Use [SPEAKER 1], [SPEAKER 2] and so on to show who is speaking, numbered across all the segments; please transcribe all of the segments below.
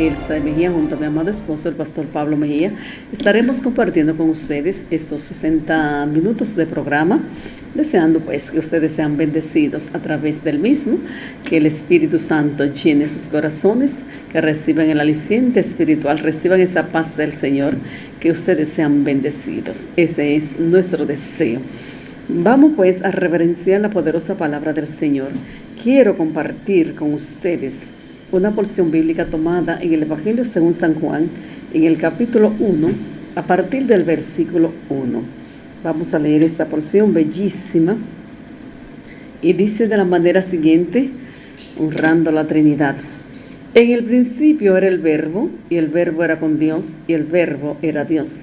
[SPEAKER 1] Elsa Mejía, junto a mi amado esposo, el pastor Pablo Mejía. Estaremos compartiendo con ustedes estos 60 minutos de programa, deseando pues que ustedes sean bendecidos a través del mismo, que el Espíritu Santo llene sus corazones, que reciban el aliciente espiritual, reciban esa paz del Señor, que ustedes sean bendecidos. Ese es nuestro deseo. Vamos pues a reverenciar la poderosa palabra del Señor. Quiero compartir con ustedes una porción bíblica tomada en el Evangelio según San Juan, en el capítulo 1, a partir del versículo 1. Vamos a leer esta porción bellísima y dice de la manera siguiente, honrando a la Trinidad. En el principio era el Verbo, y el Verbo era con Dios, y el Verbo era Dios.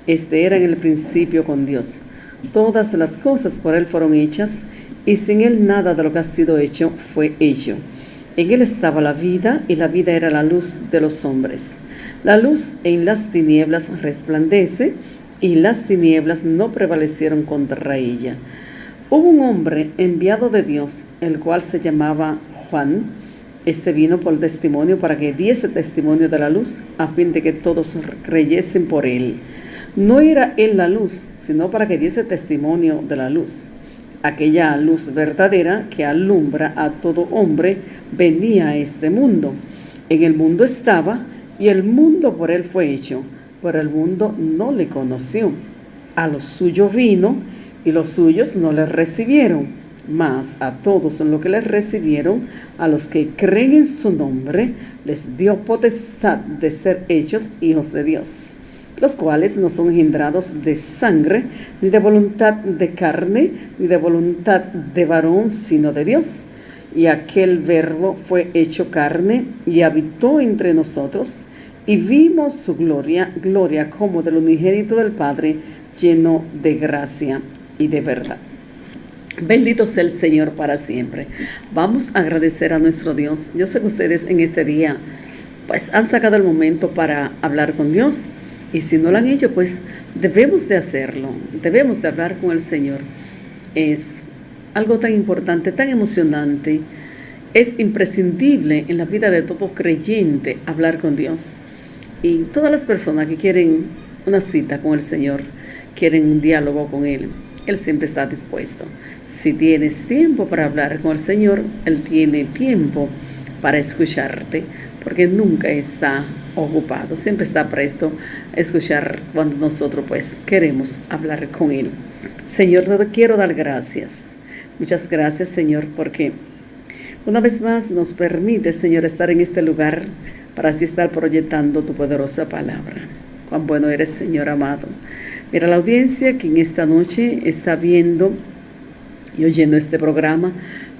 [SPEAKER 1] Este era en el principio con Dios. Todas las cosas por Él fueron hechas, y sin Él nada de lo que ha sido hecho fue hecho. En Él estaba la vida, y la vida era la luz de los hombres. La luz en las tinieblas resplandece, y las tinieblas no prevalecieron contra ella. Hubo un hombre enviado de Dios, el cual se llamaba Juan. Este vino por testimonio para que diese testimonio de la luz, a fin de que todos creyesen por Él. No era Él la luz, sino para que diese testimonio de la luz. Aquella luz verdadera que alumbra a todo hombre venía a este mundo. En el mundo estaba, y el mundo por Él fue hecho, pero el mundo no le conoció. A los suyos vino, y los suyos no le recibieron. Mas a todos los que le recibieron, a los que creen en su nombre, les dio potestad de ser hechos hijos de Dios, los cuales no son engendrados de sangre, ni de voluntad de carne, ni de voluntad de varón, sino de Dios. Y aquel Verbo fue hecho carne y habitó entre nosotros, y vimos su gloria, gloria como del unigénito del Padre, lleno de gracia y de verdad. Bendito sea el Señor para siempre. Vamos a agradecer a nuestro Dios. Yo sé que ustedes en este día pues han sacado el momento para hablar con Dios. Y si no lo han hecho, pues debemos de hacerlo, debemos de hablar con el Señor. Es algo tan importante, tan emocionante, es imprescindible en la vida de todo creyente hablar con Dios. Y todas las personas que quieren una cita con el Señor, quieren un diálogo con Él, Él siempre está dispuesto. Si tienes tiempo para hablar con el Señor, Él tiene tiempo para escucharte, porque nunca está ocupado, siempre está presto a escuchar cuando nosotros pues queremos hablar con Él. Señor, te quiero dar gracias. Muchas gracias, Señor, porque una vez más nos permite, Señor, estar en este lugar para así estar proyectando tu poderosa palabra. Cuán bueno eres, Señor amado. Mira la audiencia que en esta noche está viendo y oyendo este programa.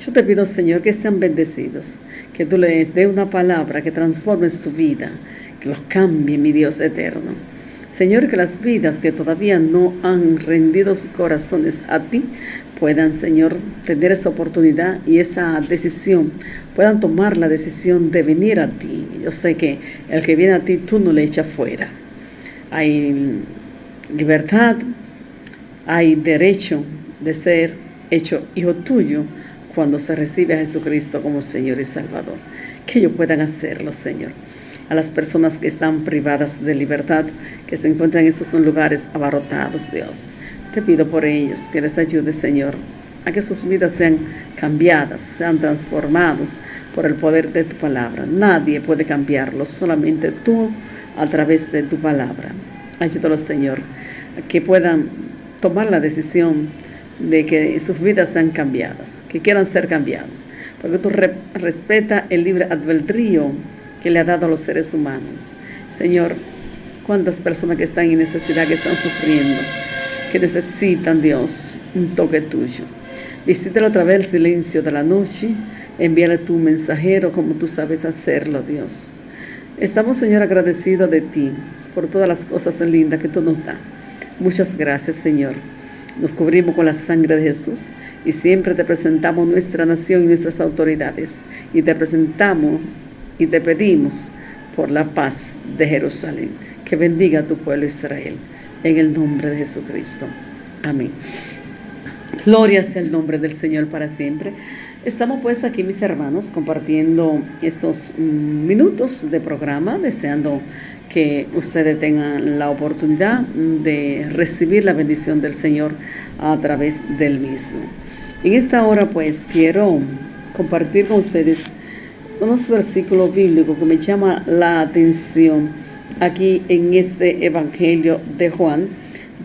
[SPEAKER 1] Yo te pido, Señor, que sean bendecidos, que tú les dé una palabra que transforme su vida, que los cambie, mi Dios eterno. Señor, que las vidas que todavía no han rendido sus corazones a ti, puedan, Señor, tener esa oportunidad y esa decisión, puedan tomar la decisión de venir a ti. Yo sé que el que viene a ti, tú no le echas fuera. Hay libertad, hay derecho de ser hecho hijo tuyo cuando se recibe a Jesucristo como Señor y Salvador. Que ellos puedan hacerlo, Señor. A las personas que están privadas de libertad, que se encuentran en esos lugares abarrotados, Dios, te pido por ellos que les ayude, Señor, a que sus vidas sean cambiadas, sean transformados por el poder de tu palabra. Nadie puede cambiarlo, solamente tú a través de tu palabra. Ayúdalos, Señor, a que puedan tomar la decisión de que sus vidas sean cambiadas, que quieran ser cambiados, porque tú respeta el libre albedrío que le ha dado a los seres humanos. Señor, cuántas personas que están en necesidad, que están sufriendo, que necesitan, Dios, un toque tuyo. Visítalo a través del silencio de la noche, envíale tu mensajero como tú sabes hacerlo, Dios. Estamos, Señor, agradecidos de ti por todas las cosas lindas que tú nos das. Muchas gracias, Señor. Nos cubrimos con la sangre de Jesús y siempre te presentamos nuestra nación y nuestras autoridades. Y te presentamos y te pedimos por la paz de Jerusalén. Que bendiga a tu pueblo Israel. En el nombre de Jesucristo. Amén. Gloria sea el nombre del Señor para siempre. Estamos pues aquí, mis hermanos, compartiendo estos minutos de programa, deseando que ustedes tengan la oportunidad de recibir la bendición del Señor a través del mismo. En esta hora pues quiero compartir con ustedes unos versículos bíblicos que me llaman la atención aquí en este Evangelio de Juan,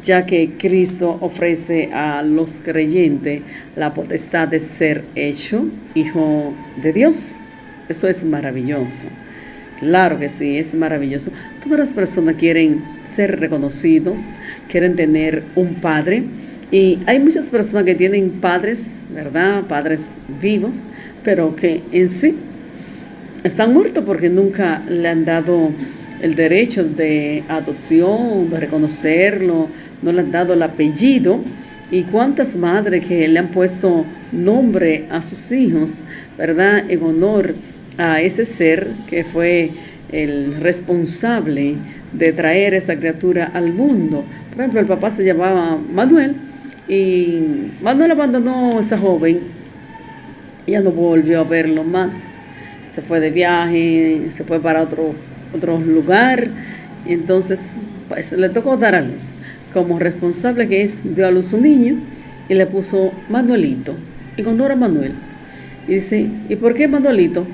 [SPEAKER 1] ya que Cristo ofrece a los creyentes la potestad de ser hecho hijo de Dios. Eso es maravilloso. Claro que sí, es maravilloso. Todas las personas quieren ser reconocidos, quieren tener un padre. Y hay muchas personas que tienen padres, ¿verdad? Padres vivos, pero que en sí están muertos porque nunca le han dado el derecho de adopción, de reconocerlo, no le han dado el apellido. Y cuántas madres que le han puesto nombre a sus hijos, ¿verdad? En honor a ese ser que fue el responsable de traer esa criatura al mundo. Por ejemplo, el papá se llamaba Manuel y Manuel abandonó a esa joven y ya no volvió a verlo más. Se fue de viaje, se fue para otro lugar, y entonces pues le tocó dar a luz. Como responsable que es, dio a luz un niño y le puso Manuelito, en honor a Manuel. Y dice, ¿y por qué Manuelito?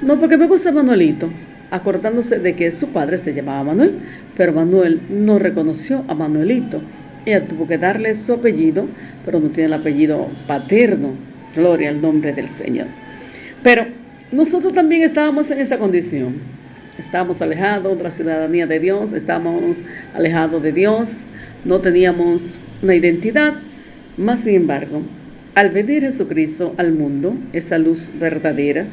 [SPEAKER 1] No, porque me gusta Manuelito, acordándose de que su padre se llamaba Manuel, pero Manuel no reconoció a Manuelito. Ella tuvo que darle su apellido, pero no tiene el apellido paterno. Gloria al nombre del Señor. Pero nosotros también estábamos en esta condición. Estábamos alejados de la ciudadanía de Dios, estábamos alejados de Dios, no teníamos una identidad. Más sin embargo, al venir Jesucristo al mundo, esa luz verdadera,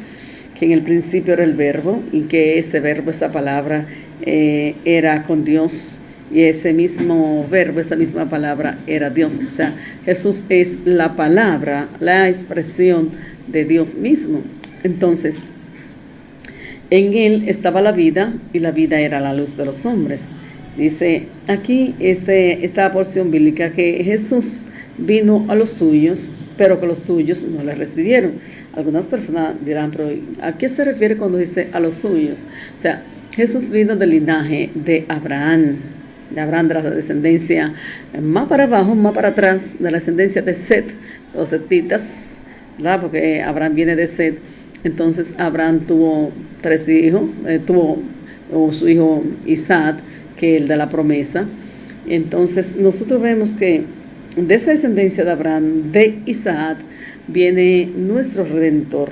[SPEAKER 1] que en el principio era el verbo, y que ese verbo, esa palabra, era con Dios, y ese mismo verbo, esa misma palabra era Dios. O sea, Jesús es la palabra, la expresión de Dios mismo. Entonces, en él estaba la vida, y la vida era la luz de los hombres. Dice aquí esta porción bíblica que Jesús vino a los suyos, pero que los suyos no le recibieron. Algunas personas dirán, pero ¿a qué se refiere cuando dice a los suyos? O sea, Jesús vino del linaje de Abraham, de la descendencia más para abajo, más para atrás, de la descendencia de Set, los setitas, ¿verdad? Porque Abraham viene de Set. Entonces Abraham tuvo 3 hijos, tuvo su hijo Isaac, que es el de la promesa. Entonces nosotros vemos que de esa descendencia de Abraham, de Isaac, viene nuestro Redentor,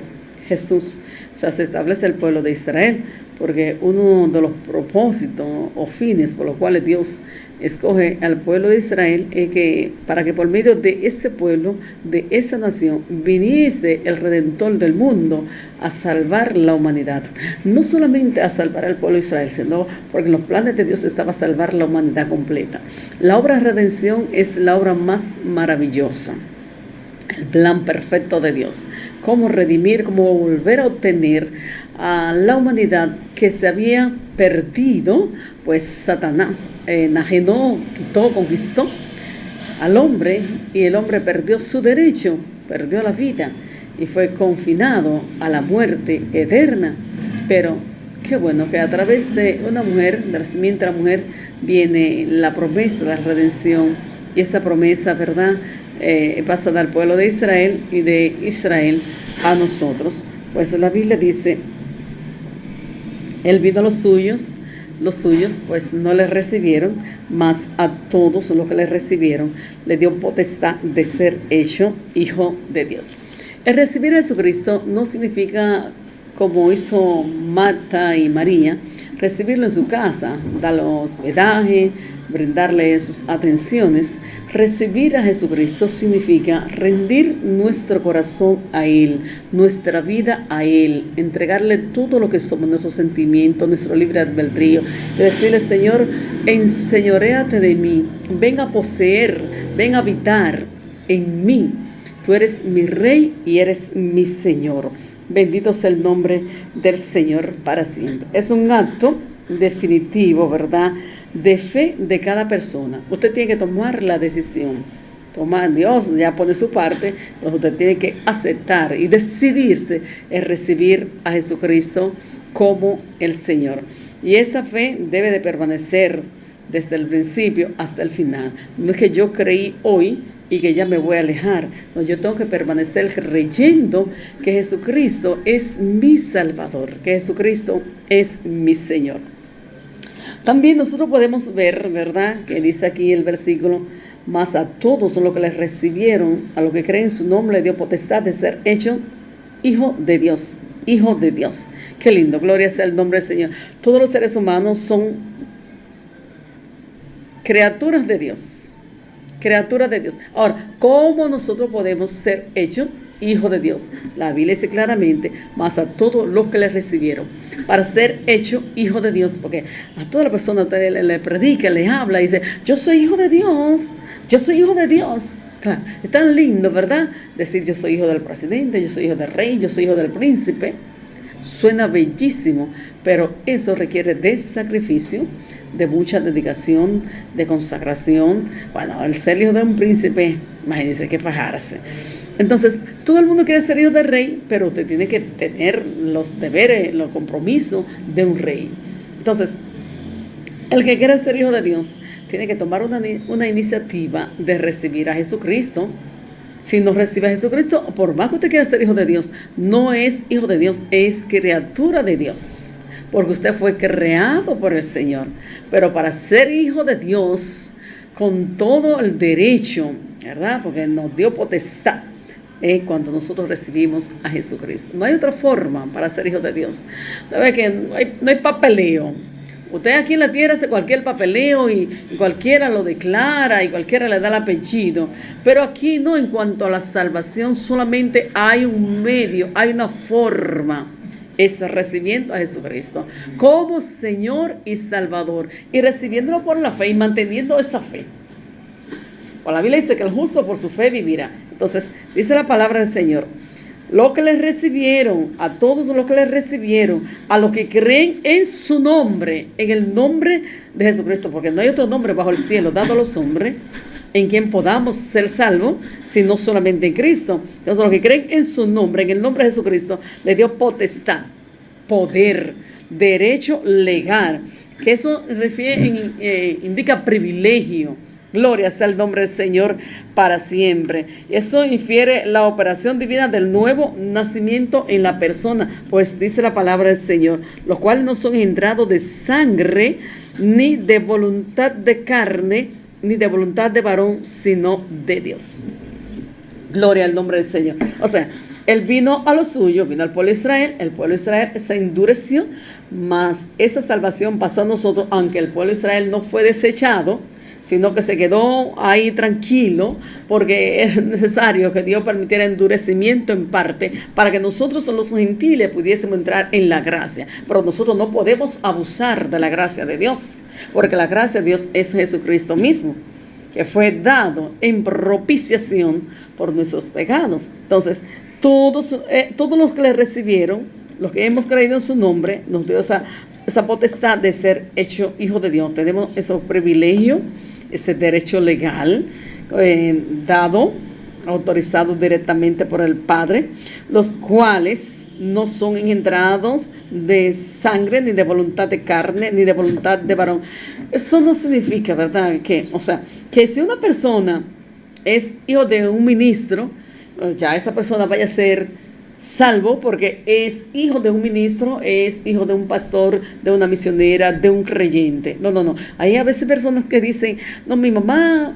[SPEAKER 1] Jesús. O sea, se establece el pueblo de Israel, porque uno de los propósitos o fines por los cuales Dios escoge al pueblo de Israel es que para que por medio de ese pueblo, de esa nación, viniese el Redentor del mundo a salvar la humanidad. No solamente a salvar al pueblo de Israel, sino porque en los planes de Dios estaba salvar la humanidad completa. La obra de redención es la obra más maravillosa. El plan perfecto de Dios, cómo redimir, cómo volver a obtener a la humanidad que se había perdido, pues Satanás enajenó, quitó, conquistó al hombre, y el hombre perdió su derecho, perdió la vida y fue confinado a la muerte eterna. Pero qué bueno que a través de una mujer, de la simiente de la mujer, viene la promesa de la redención, y esa promesa, ¿verdad?, pasa al pueblo de Israel y de Israel a nosotros. Pues la Biblia dice, él vino a los suyos pues no le recibieron, mas a todos los que le recibieron le dio potestad de ser hecho hijo de Dios. El recibir a Jesucristo no significa, como hizo Marta y María, recibirlo en su casa, darle hospedaje, brindarle sus atenciones. Recibir a Jesucristo significa rendir nuestro corazón a Él, nuestra vida a Él, entregarle todo lo que somos, nuestros sentimientos, nuestro libre albedrío, y decirle, Señor, enseñoréate de mí, ven a poseer, ven a habitar en mí. Tú eres mi Rey y eres mi Señor. Bendito sea el nombre del Señor para siempre. Es un acto definitivo, ¿verdad?, de fe de cada persona. Usted tiene que tomar la decisión. toma, Dios ya pone su parte, entonces usted tiene que aceptar y decidirse en recibir a Jesucristo como el Señor. Y esa fe debe de permanecer desde el principio hasta el final. No es que yo creí hoy y que ya me voy a alejar. No, yo tengo que permanecer creyendo que Jesucristo es mi Salvador, que Jesucristo es mi Señor. También nosotros podemos ver, ¿verdad?, que dice aquí el versículo: mas a todos los que les recibieron, a los que creen en su nombre, le dio potestad de ser hecho hijo de Dios. Hijo de Dios. Qué lindo, gloria sea el nombre del Señor. Todos los seres humanos son criaturas de Dios. Criaturas de Dios. Ahora, ¿cómo nosotros podemos ser hechos hijos de Dios? La Biblia dice claramente: más a todos los que le recibieron. Para ser hecho hijo de Dios, porque a toda la persona le predica, le habla y dice: yo soy hijo de Dios, yo soy hijo de Dios. Claro, es tan lindo, ¿verdad? Decir: yo soy hijo del presidente, yo soy hijo del rey, yo soy hijo del príncipe. Suena bellísimo, pero eso requiere de sacrificio, de mucha dedicación, de consagración. Bueno, el ser hijo de un príncipe, imagínense, hay que fajarse. Entonces, todo el mundo quiere ser hijo del rey, pero usted tiene que tener los deberes, los compromisos de un rey. Entonces, el que quiera ser hijo de Dios tiene que tomar una iniciativa de recibir a Jesucristo. Si no recibe a Jesucristo, por más que usted quiera ser hijo de Dios, no es hijo de Dios, es criatura de Dios. Porque usted fue creado por el Señor. Pero para ser hijo de Dios, con todo el derecho, ¿verdad?, porque nos dio potestad, cuando nosotros recibimos a Jesucristo. No hay otra forma para ser hijo de Dios. ¿Sabe que no hay papeleo? Usted aquí en la tierra hace cualquier papeleo y cualquiera lo declara y cualquiera le da el apellido. Pero aquí no, en cuanto a la salvación, solamente hay un medio, hay una forma. Es recibiendo a Jesucristo como Señor y Salvador. Y recibiéndolo por la fe y manteniendo esa fe. Pues la Biblia dice que el justo por su fe vivirá. Entonces, dice la palabra del Señor: los que les recibieron, a todos los que les recibieron, a los que creen en su nombre, en el nombre de Jesucristo, porque no hay otro nombre bajo el cielo dado a los hombres en quien podamos ser salvos, sino solamente en Cristo. Entonces, los que creen en su nombre, en el nombre de Jesucristo, le dio potestad, poder, derecho legal, que eso indica privilegio. Gloria sea el nombre del Señor para siempre. Eso infiere la operación divina del nuevo nacimiento en la persona, pues dice la palabra del Señor: los cuales no son engendrados de sangre, ni de voluntad de carne, ni de voluntad de varón, sino de Dios. Gloria al nombre del Señor. O sea, Él vino a lo suyo, vino al pueblo de Israel, el pueblo de Israel se endureció, mas esa salvación pasó a nosotros, aunque el pueblo de Israel no fue desechado, sino que se quedó ahí tranquilo, porque es necesario que Dios permitiera endurecimiento en parte para que nosotros los gentiles pudiésemos entrar en la gracia. Pero nosotros no podemos abusar de la gracia de Dios, porque la gracia de Dios es Jesucristo mismo, que fue dado en propiciación por nuestros pecados. Entonces, todos los que le recibieron, los que hemos creído en su nombre, nos dio esa potestad de ser hecho hijo de Dios. Tenemos esos privilegios, ese derecho legal dado, autorizado directamente por el Padre, los cuales no son engendrados de sangre, ni de voluntad de carne, ni de voluntad de varón. Eso no significa, ¿verdad?, que si una persona es hijo de un ministro, ya esa persona vaya a ser salvo porque es hijo de un ministro, es hijo de un pastor, de una misionera, de un creyente. No. Hay a veces personas que dicen: no, mi mamá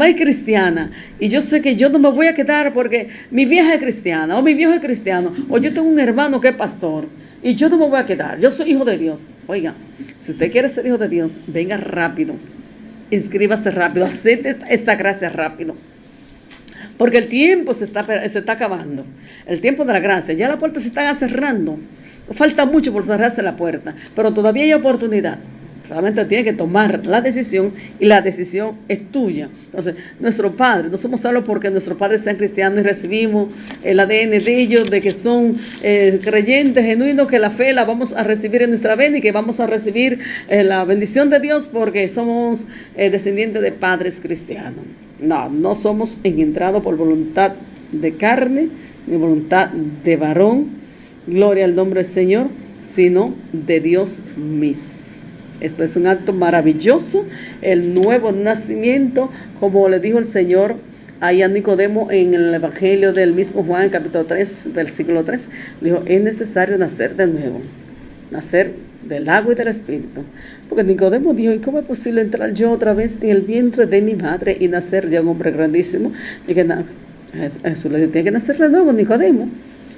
[SPEAKER 1] es cristiana y yo sé que yo no me voy a quedar porque mi vieja es cristiana, o mi viejo es cristiano, o yo tengo un hermano que es pastor y yo no me voy a quedar, yo soy hijo de Dios. Oiga, si usted quiere ser hijo de Dios, venga rápido, inscríbase rápido, acepte esta gracia rápido. Porque el tiempo se está acabando. El tiempo de la gracia. Ya la puerta se está cerrando. Falta mucho por cerrarse la puerta. Pero todavía hay oportunidad. Solamente tienes que tomar la decisión y la decisión es tuya. Entonces, nuestro Padre, no somos salvos porque nuestros padres sean cristianos y recibimos el ADN de ellos, de que son creyentes, genuinos, que la fe la vamos a recibir en nuestra vena y que vamos a recibir la bendición de Dios porque somos descendientes de padres cristianos. No, no somos engendrados por voluntad de carne, ni voluntad de varón, gloria al nombre del Señor, sino de Dios mismo. Esto es un acto maravilloso, el nuevo nacimiento, como le dijo el Señor ahí a Nicodemo en el Evangelio del mismo Juan, capítulo 3, versículo 3, dijo, es necesario nacer de nuevo, nacer del agua y del Espíritu. Porque Nicodemo dijo, ¿y cómo es posible entrar yo otra vez en el vientre de mi madre y nacer ya un hombre grandísimo? Y que Jesús le dijo, tiene que nacer de nuevo, Nicodemo.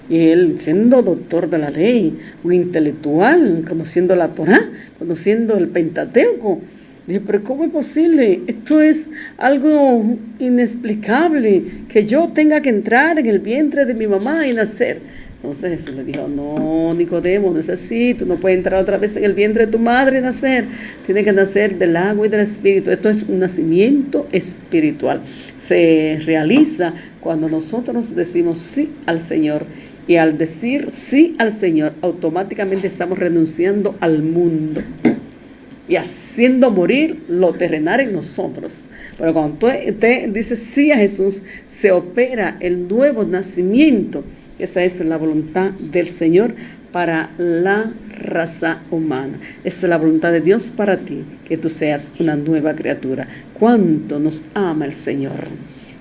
[SPEAKER 1] Y él, siendo doctor de la ley, un intelectual, conociendo la Torá, conociendo el Pentateuco, dijo, pero ¿cómo es posible? Esto es algo inexplicable, que yo tenga que entrar en el vientre de mi mamá y nacer. Entonces Jesús le dijo, no, Nicodemo, no es así, tú no puedes entrar otra vez en el vientre de tu madre y nacer. Tienes que nacer del agua y del Espíritu. Esto es un nacimiento espiritual. Se realiza cuando nosotros decimos sí al Señor. Y al decir sí al Señor, automáticamente estamos renunciando al mundo y haciendo morir lo terrenal en nosotros. Pero cuando tú te dices sí a Jesús, se opera el nuevo nacimiento. Esa es la voluntad del Señor para la raza humana. Esa es la voluntad de Dios para ti, que tú seas una nueva criatura. ¿Cuánto nos ama el Señor?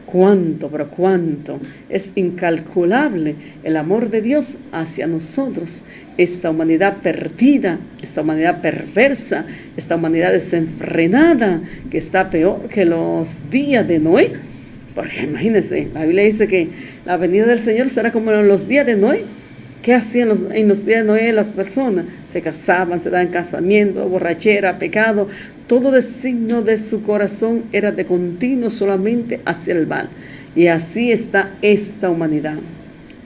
[SPEAKER 1] Cuánto, pero cuánto es incalculable el amor de Dios hacia nosotros, esta humanidad perdida, esta humanidad perversa, esta humanidad desenfrenada, que está peor que los días de Noé. Porque imagínense, la Biblia dice que la venida del Señor será como en los días de Noé. ¿Qué hacían en los días de Noé las personas? Se casaban, se daban casamiento, borrachera, pecado. Todo designio de su corazón era de continuo solamente hacia el mal. Y así está esta humanidad,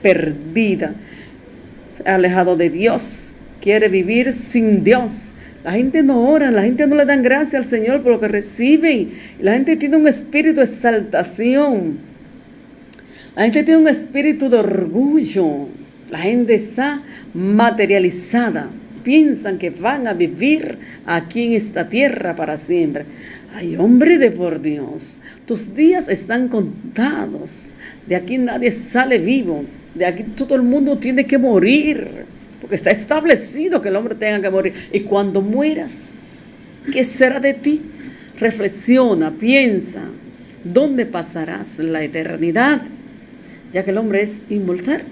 [SPEAKER 1] perdida, se ha alejado de Dios, quiere vivir sin Dios. La gente no ora, la gente no le dan gracias al Señor por lo que reciben. La gente tiene un espíritu de exaltación. La gente tiene un espíritu de orgullo. La gente está materializada. Piensan que van a vivir aquí en esta tierra para siempre. Ay, hombre de por Dios, tus días están contados. De aquí nadie sale vivo. De aquí todo el mundo tiene que morir. Porque está establecido que el hombre tenga que morir. Y cuando mueras, ¿qué será de ti? Reflexiona, piensa. ¿Dónde pasarás la eternidad? Ya que el hombre es inmortal.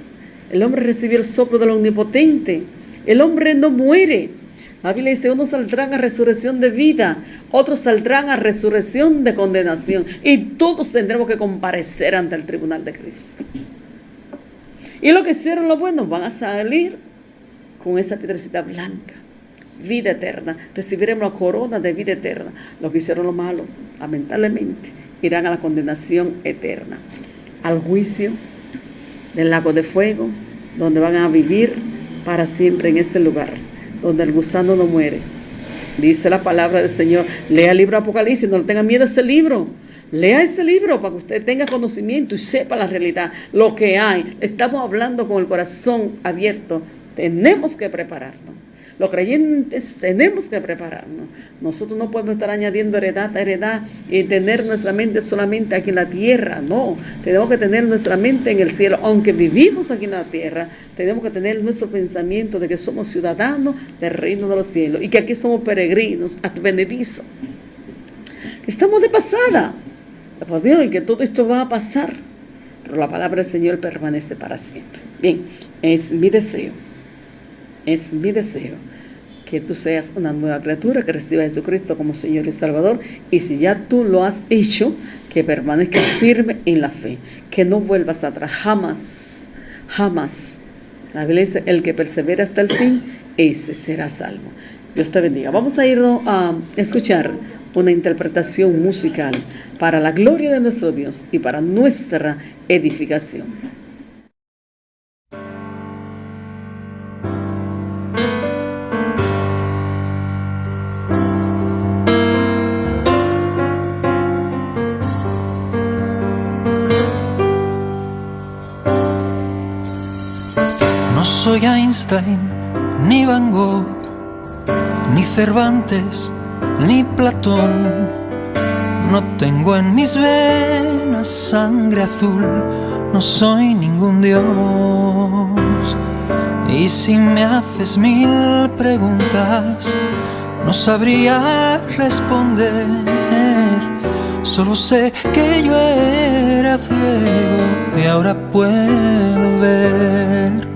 [SPEAKER 1] El hombre recibió el soplo del Omnipotente. El hombre no muere. La Biblia dice, unos saldrán a resurrección de vida, otros saldrán a resurrección de condenación. Y todos tendremos que comparecer ante el tribunal de Cristo. Y los que hicieron lo bueno van a salir con esa piedrecita blanca. Vida eterna. Recibiremos la corona de vida eterna. Los que hicieron lo malo, lamentablemente, irán a la condenación eterna. Al juicio del lago de fuego, donde van a vivir para siempre en ese lugar, donde el gusano no muere. Dice la palabra del Señor. Lea el libro Apocalipsis, no le tenga miedo a ese libro. Lea ese libro para que usted tenga conocimiento y sepa la realidad, lo que hay. Estamos hablando con el corazón abierto. Tenemos que prepararnos. Los creyentes tenemos que prepararnos. Nosotros no podemos estar añadiendo heredad a heredad y tener nuestra mente solamente aquí en la tierra. No, tenemos que tener nuestra mente en el cielo. Aunque vivimos aquí en la tierra, tenemos que tener nuestro pensamiento de que somos ciudadanos del reino de los cielos y que aquí somos peregrinos, advenedizos. Estamos de pasada, por Dios, y que todo esto va a pasar. Pero la palabra del Señor permanece para siempre. Bien, es mi deseo que tú seas una nueva criatura, que reciba a Jesucristo como Señor y Salvador. Y si ya tú lo has hecho, que permanezcas firme en la fe, que no vuelvas atrás, jamás, jamás. La Biblia dice, el que persevera hasta el fin, ese será salvo. Dios te bendiga. Vamos a irnos a escuchar una interpretación musical para la gloria de nuestro Dios y para nuestra edificación.
[SPEAKER 2] Einstein, ni Van Gogh, ni Cervantes, ni Platón. No tengo en mis venas sangre azul, no soy ningún dios. Y si me haces 1000 preguntas, no sabría responder. Solo sé que yo era ciego y ahora puedo ver.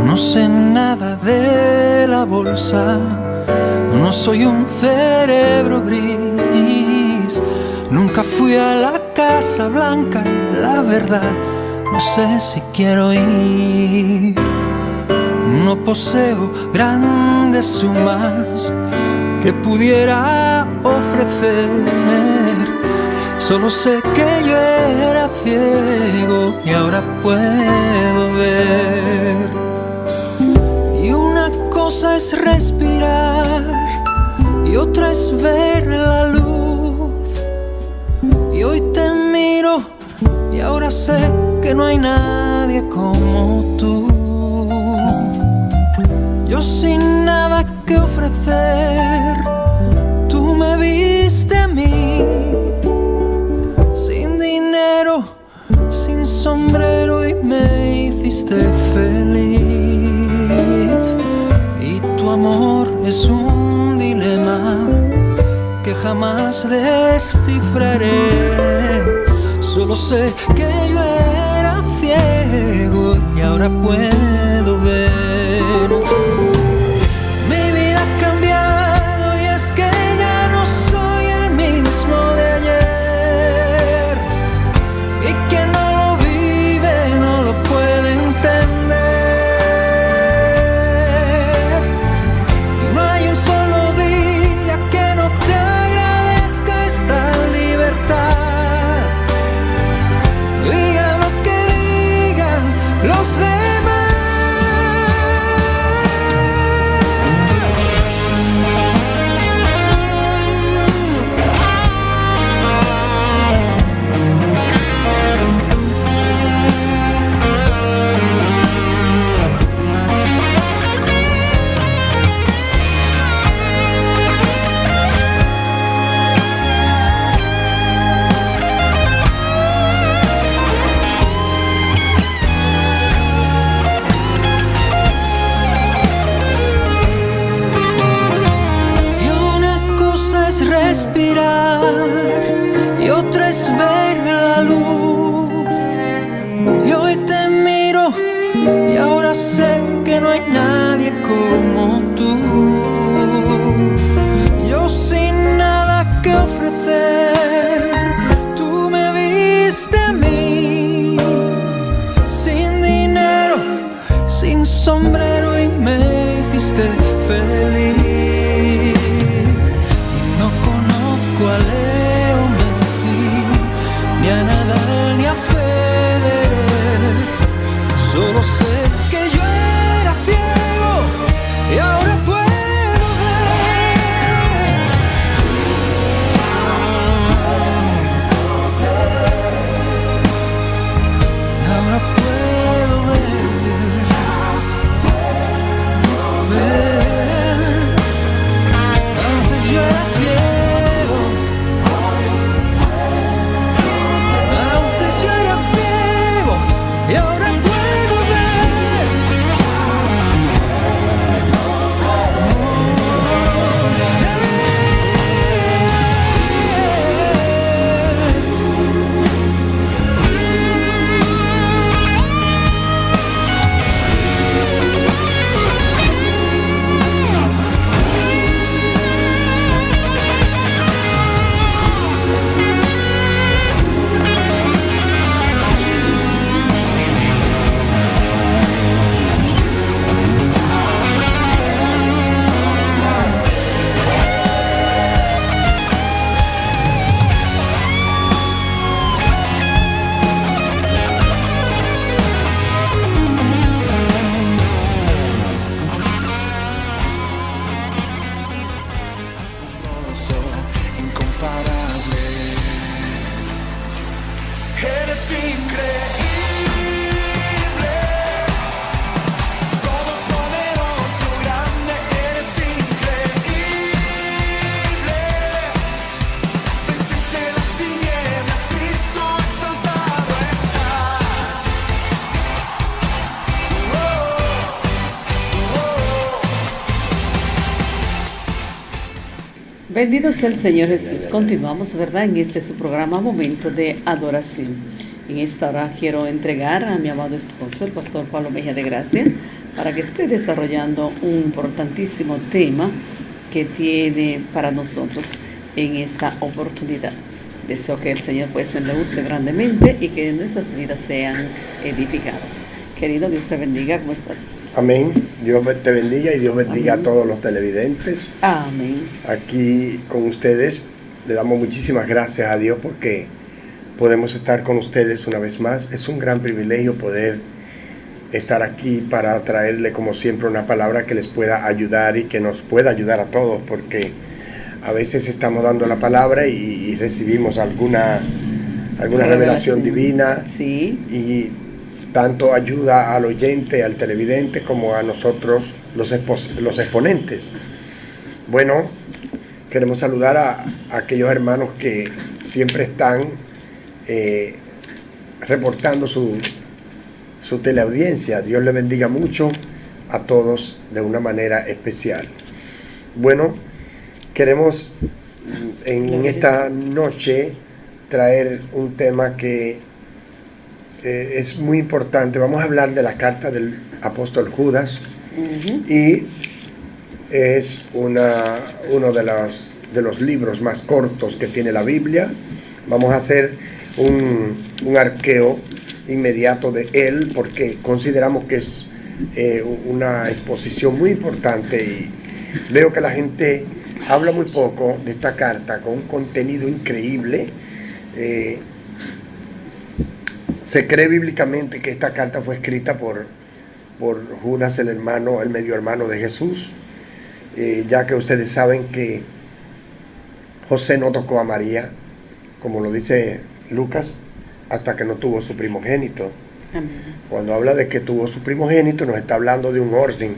[SPEAKER 2] No sé nada de la bolsa, no soy un cerebro gris. Nunca fui a la Casa Blanca y la verdad no sé si quiero ir. No poseo grandes sumas que pudiera ofrecer. Solo sé que yo era ciego y ahora puedo ver. Y una cosa es respirar y otra es ver la luz. Y hoy te miro y ahora sé que no hay nadie como tú. Yo sin nada que ofrecer, tú me viste a mí. Sin dinero, sin sombrero y me hiciste feliz. Y tu amor es un dilema que jamás descifraré. Solo sé que yo era ciego y ahora puedo ver. Mi vida ha cambiado y es que ya no soy el mismo de ayer. Y quien no lo vive no lo puede entender. Y no hay un solo día que no te agradezca esta libertad. Digan lo que digan los demás. Y otra es ver la luz. Y hoy te miro y ahora sé que no hay nadie como tú. Yo sin nada que ofrecer, tú me viste a mí. Sin dinero, sin sombrero y me hiciste feliz. A Leo Messi, ni a Nadal ni a Federer. Solo sé que yo era ciego y ahora puedo ver. Ahora puedo ver. Antes yo era ciego.
[SPEAKER 1] Bendito sea el Señor Jesús. Continuamos, ¿verdad? En este su programa Momento de Adoración. En esta hora quiero entregar a mi amado esposo, el pastor Pablo Mejía de Gracia, para que esté desarrollando un importantísimo tema que tiene para nosotros en esta oportunidad. Deseo que el Señor pues le use grandemente y que nuestras vidas sean edificadas. Querido, Dios te bendiga. ¿Cómo estás?
[SPEAKER 3] Amén. Dios te bendiga y Dios bendiga
[SPEAKER 1] Amén.
[SPEAKER 3] a todos los televidentes.
[SPEAKER 1] Amén.
[SPEAKER 3] Aquí con ustedes le damos muchísimas gracias a Dios porque podemos estar con ustedes una vez más. Es un gran privilegio poder estar aquí para traerle como siempre una palabra que les pueda ayudar y que nos pueda ayudar a todos, porque a veces estamos dando la palabra y recibimos alguna revelación divina.
[SPEAKER 1] Sí.
[SPEAKER 3] Y tanto ayuda al oyente, al televidente, como a nosotros los exponentes. Bueno, queremos saludar a aquellos hermanos que siempre están reportando su teleaudiencia. Dios les bendiga mucho a todos de una manera especial. Bueno, queremos en esta noche traer un tema que es muy importante. Vamos a hablar de la carta del apóstol Judas. Y es uno de los libros más cortos que tiene la Biblia. Vamos a hacer un arqueo inmediato de él porque consideramos que es una exposición muy importante, y veo que la gente habla muy poco de esta carta con un contenido increíble. Se cree bíblicamente que esta carta fue escrita por Judas, el medio hermano de Jesús, ya que ustedes saben que José no tocó a María, como lo dice Lucas, hasta que no tuvo su primogénito.
[SPEAKER 1] Amén.
[SPEAKER 3] Cuando habla de que tuvo su primogénito, nos está hablando de un orden,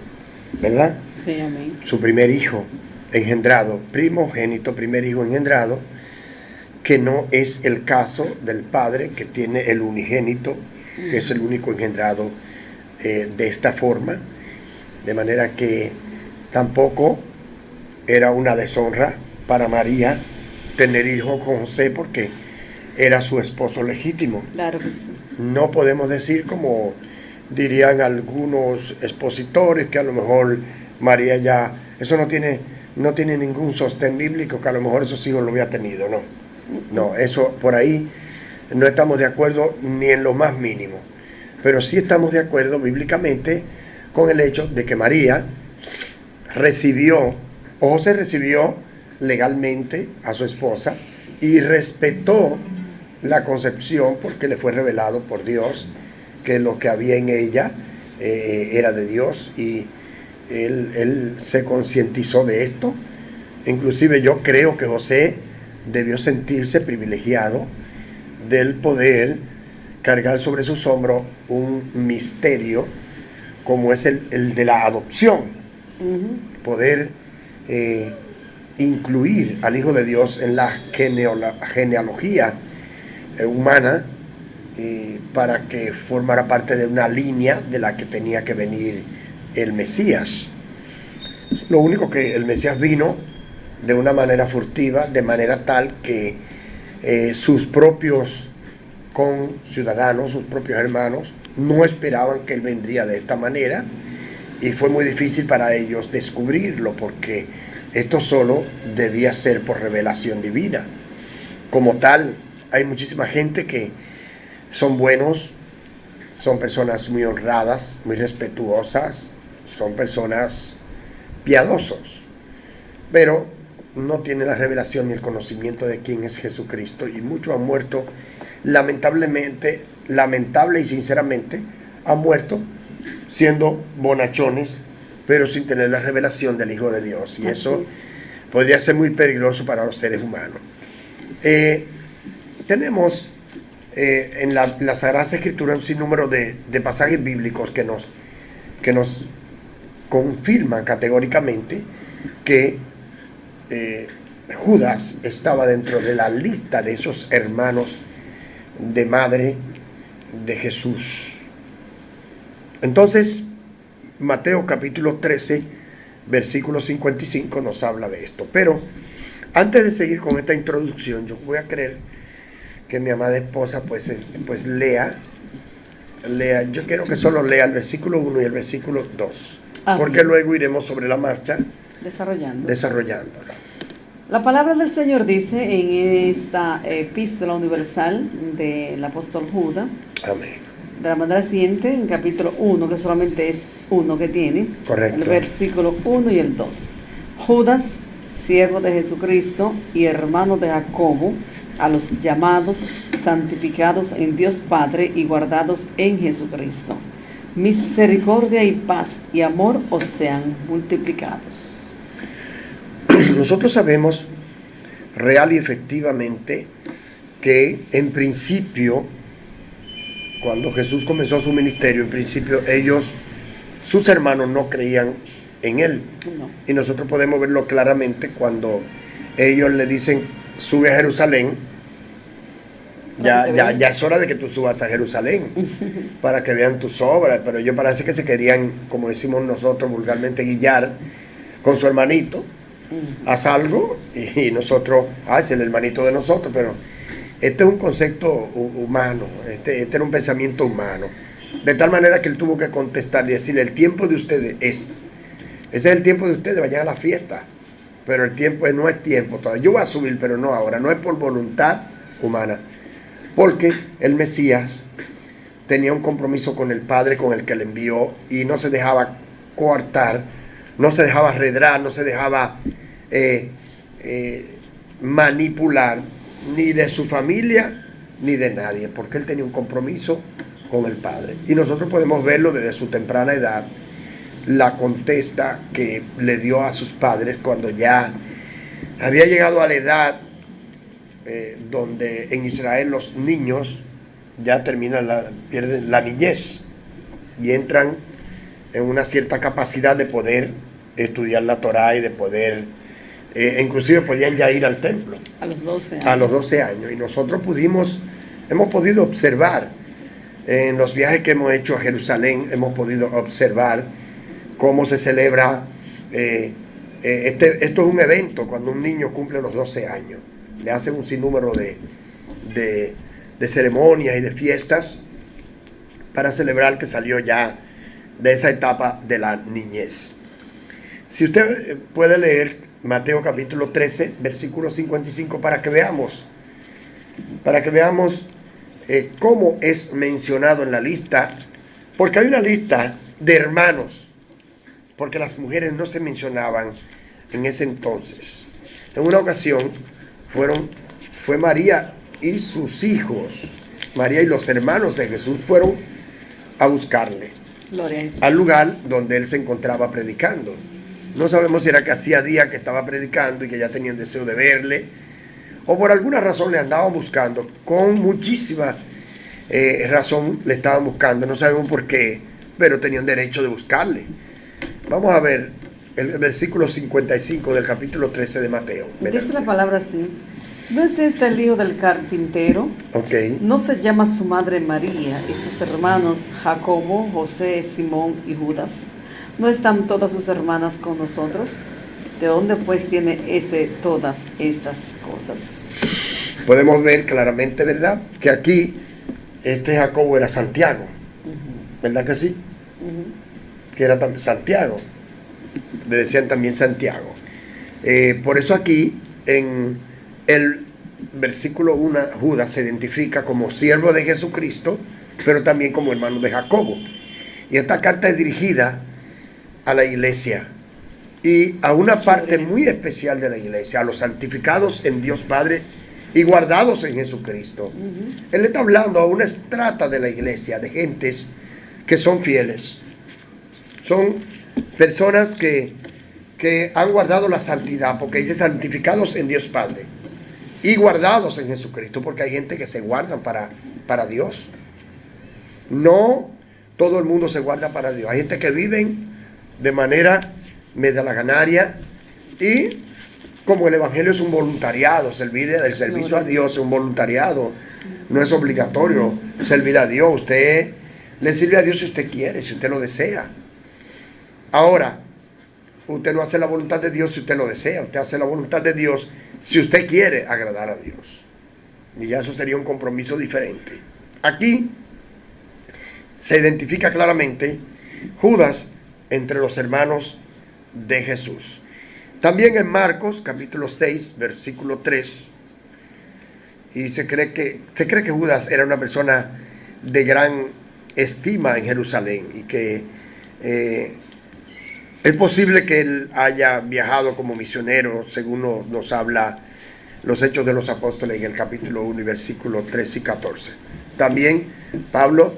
[SPEAKER 3] ¿verdad?
[SPEAKER 1] Sí, amén.
[SPEAKER 3] Su primer hijo engendrado, primogénito, primer hijo engendrado, que no es el caso del padre que tiene el unigénito, que es el único engendrado de esta forma. De manera que tampoco era una deshonra para María tener hijo con José, porque era su esposo legítimo.
[SPEAKER 1] Claro que sí.
[SPEAKER 3] No podemos decir, como dirían algunos expositores, que a lo mejor María ya, eso no tiene ningún sostén bíblico, que a lo mejor esos hijos lo había tenido. No, eso por ahí no estamos de acuerdo ni en lo más mínimo. Pero sí estamos de acuerdo bíblicamente con el hecho de que María José recibió legalmente a su esposa y respetó la concepción, porque le fue revelado por Dios que lo que había en ella era de Dios, y él se concientizó de esto. Inclusive yo creo que José debió sentirse privilegiado del poder cargar sobre sus hombros un misterio como es el de la adopción. Poder incluir al Hijo de Dios en la genealogía humana, para que formara parte de una línea de la que tenía que venir el Mesías. Lo único que el Mesías vino de una manera furtiva, de manera tal que sus propios conciudadanos, sus propios hermanos, no esperaban que él vendría de esta manera, y fue muy difícil para ellos descubrirlo, porque esto solo debía ser por revelación divina. Como tal, hay muchísima gente que son buenos, son personas muy honradas, muy respetuosas, son personas piadosos, pero no tienen la revelación ni el conocimiento de quién es Jesucristo, y muchos han muerto lamentable y sinceramente, han muerto siendo bonachones, pero sin tener la revelación del Hijo de Dios, y eso podría ser muy peligroso para los seres humanos. Tenemos en la Sagrada Escritura un sinnúmero de pasajes bíblicos que nos confirman categóricamente que Judas estaba dentro de la lista de esos hermanos de madre de Jesús. Entonces, Mateo capítulo 13, versículo 55 nos habla de esto. Pero Antes de seguir con esta introducción, yo voy a creer que mi amada esposa pues lea, yo quiero que solo lea el versículo 1 y el versículo 2, porque luego iremos sobre la marcha desarrollándolo.
[SPEAKER 1] La palabra del Señor dice en esta epístola universal del apóstol Judas,
[SPEAKER 3] amén,
[SPEAKER 1] de la manera siguiente, en capítulo 1, que solamente es uno que tiene,
[SPEAKER 3] correcto,
[SPEAKER 1] el versículo 1 y el 2. Judas, siervo de Jesucristo y hermano de Jacobo, a los llamados, santificados en Dios Padre y guardados en Jesucristo. Misericordia y paz y amor os sean multiplicados.
[SPEAKER 3] Nosotros sabemos real y efectivamente que en principio, cuando Jesús comenzó su ministerio, en principio sus hermanos no creían en él.
[SPEAKER 1] No.
[SPEAKER 3] Y nosotros podemos verlo claramente cuando ellos le dicen, sube a Jerusalén. Ya es hora de que tú subas a Jerusalén para que vean tus obras. Pero ellos parece que se querían, como decimos nosotros vulgarmente, guillar con su hermanito. Haz algo y nosotros, es el hermanito de nosotros, pero este es un concepto humano, este era un pensamiento humano, de tal manera que él tuvo que contestar y decirle, el tiempo de ustedes ese es el tiempo de ustedes, vayan a la fiesta, pero el tiempo no es tiempo todavía, yo voy a subir, pero no ahora, no es por voluntad humana, porque el Mesías tenía un compromiso con el Padre, con el que le envió, y no se dejaba coartar, no se dejaba arredrar, no se dejaba manipular ni de su familia ni de nadie, porque él tenía un compromiso con el Padre. Y nosotros podemos verlo desde su temprana edad, la contesta que le dio a sus padres cuando ya había llegado a la edad donde en Israel los niños ya pierden la niñez y entran en una cierta capacidad de poder estudiar la Torá y de poder, inclusive podían ya ir al templo.
[SPEAKER 1] A los 12 años.
[SPEAKER 3] A los 12 años. Y nosotros hemos podido observar, en los viajes que hemos hecho a Jerusalén, hemos podido observar cómo se celebra, esto es un evento, cuando un niño cumple los 12 años. Le hacen un sinnúmero de ceremonias y de fiestas para celebrar que salió ya de esa etapa de la niñez. Si usted puede leer Mateo capítulo 13, versículo 55, para que veamos cómo es mencionado en la lista, porque hay una lista de hermanos, porque las mujeres no se mencionaban en ese entonces. En una ocasión fue María y sus hijos, María y los hermanos de Jesús fueron a buscarle al lugar donde él se encontraba predicando. No sabemos si era que hacía días que estaba predicando y que ya tenían deseo de verle, o por alguna razón le andaban buscando, con muchísima razón le estaban buscando, no sabemos por qué, pero tenían derecho de buscarle. Vamos a ver el versículo 55 del capítulo 13 de Mateo.
[SPEAKER 1] Dice la palabra así: ¿no es este el hijo del carpintero?
[SPEAKER 3] Okay.
[SPEAKER 1] ¿No se llama su madre María y sus hermanos Jacobo, José, Simón y Judas? ¿No están todas sus hermanas con nosotros? ¿De dónde pues tiene todas estas cosas?
[SPEAKER 3] Podemos ver claramente, ¿verdad?, que aquí Jacobo era Santiago, ¿verdad que sí? Que era también Santiago, le decían también Santiago. Por eso aquí en el versículo 1 Judas se identifica como siervo de Jesucristo, pero también como hermano de Jacobo. Y esta carta es dirigida a la iglesia y a una parte muy especial de la iglesia, a los santificados en Dios Padre y guardados en Jesucristo. Él está hablando a una estrata de la iglesia, de gentes que son fieles, son personas que han guardado la santidad, porque dice santificados en Dios Padre y guardados en Jesucristo, porque hay gente que se guardan para Dios. No todo el mundo se guarda para Dios. Hay gente que viven de manera medalaganaria, y como el evangelio es un voluntariado, el servicio a Dios es un voluntariado, no es obligatorio servir a Dios. Usted le sirve a Dios si usted quiere, si usted lo desea. Ahora, usted no hace la voluntad de Dios si usted lo desea, usted hace la voluntad de Dios si usted quiere agradar a Dios. Y ya eso sería un compromiso diferente. Aquí se identifica claramente Judas entre los hermanos de Jesús. También en Marcos capítulo 6 versículo 3, y se cree que Judas era una persona de gran estima en Jerusalén, y que es posible que él haya viajado como misionero, según nos habla los Hechos de los Apóstoles en el capítulo 1 y versículos 13 y 14. También Pablo,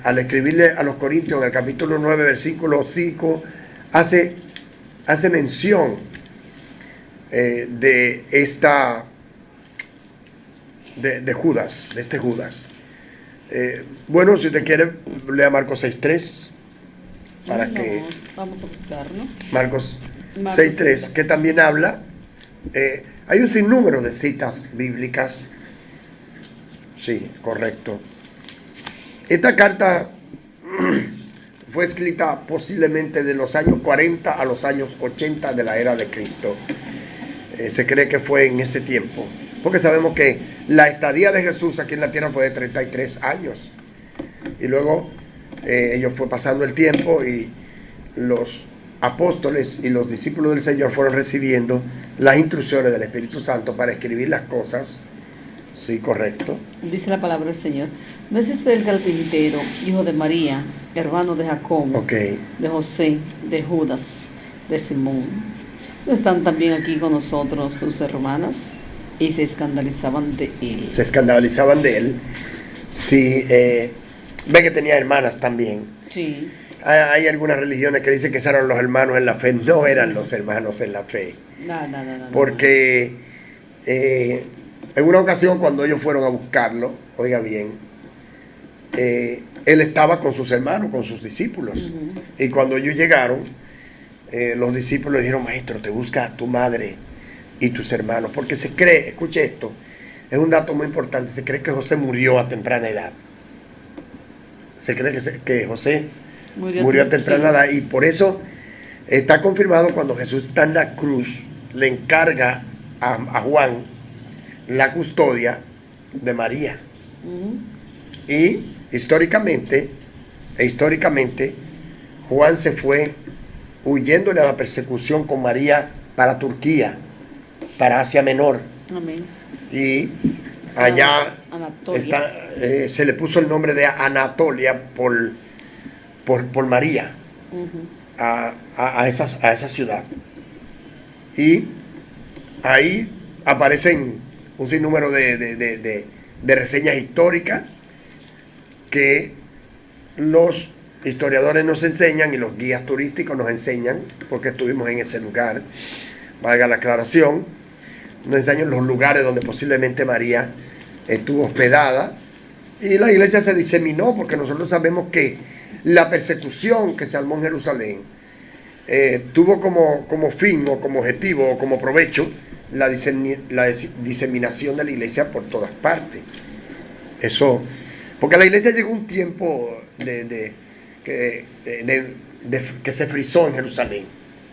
[SPEAKER 3] al escribirle a los Corintios en el capítulo 9 versículo 5, hace mención de Judas, de este Judas. Bueno, si usted quiere, lea Marcos 6.3 para que...
[SPEAKER 1] Vamos a buscarlo.
[SPEAKER 3] Marcos 6.3, que también habla... hay un sinnúmero de citas bíblicas. Sí, correcto. Esta carta fue escrita posiblemente de los años 40 a los años 80 de la era de Cristo. Se cree que fue en ese tiempo, porque sabemos que la estadía de Jesús aquí en la tierra fue de 33 años. Y luego ellos fue pasando el tiempo y los apóstoles y los discípulos del Señor fueron recibiendo las instrucciones del Espíritu Santo para escribir las cosas. Sí, correcto.
[SPEAKER 1] Dice la palabra del Señor: ¿no es este el carpintero, hijo de María, hermano de Jacobo, de José, de Judas, de Simón? ¿No están también aquí con nosotros sus hermanas? Y se escandalizaban de él.
[SPEAKER 3] Se escandalizaban de él. Sí, ve que tenía hermanas también.
[SPEAKER 1] Sí.
[SPEAKER 3] Hay algunas religiones que dicen que eran los hermanos en la fe. No eran los hermanos en la fe.
[SPEAKER 1] No.
[SPEAKER 3] Porque en una ocasión, cuando ellos fueron a buscarlo, oiga bien, él estaba con sus hermanos, con sus discípulos. Y cuando ellos llegaron, los discípulos dijeron: maestro, te busca tu madre y tus hermanos. Porque se cree, escuche esto, es un dato muy importante, se cree que José murió a temprana edad. Se cree que José murió a temprana edad, y por eso está confirmado cuando Jesús está en la cruz, le encarga a Juan la custodia de María. Y históricamente, Juan se fue huyéndole a la persecución con María para Turquía, para Asia Menor. Amén. Y allá se le puso el nombre de Anatolia por María, a esa ciudad. Y ahí aparecen un sinnúmero de reseñas históricas que los historiadores nos enseñan y los guías turísticos nos enseñan, porque estuvimos en ese lugar, valga la aclaración, nos enseñan los lugares donde posiblemente María estuvo hospedada, y la iglesia se diseminó, porque nosotros sabemos que la persecución que se armó en Jerusalén tuvo como fin o como objetivo o como provecho la diseminación de la iglesia por todas partes. Eso, porque la iglesia llegó un tiempo que se frizó en Jerusalén.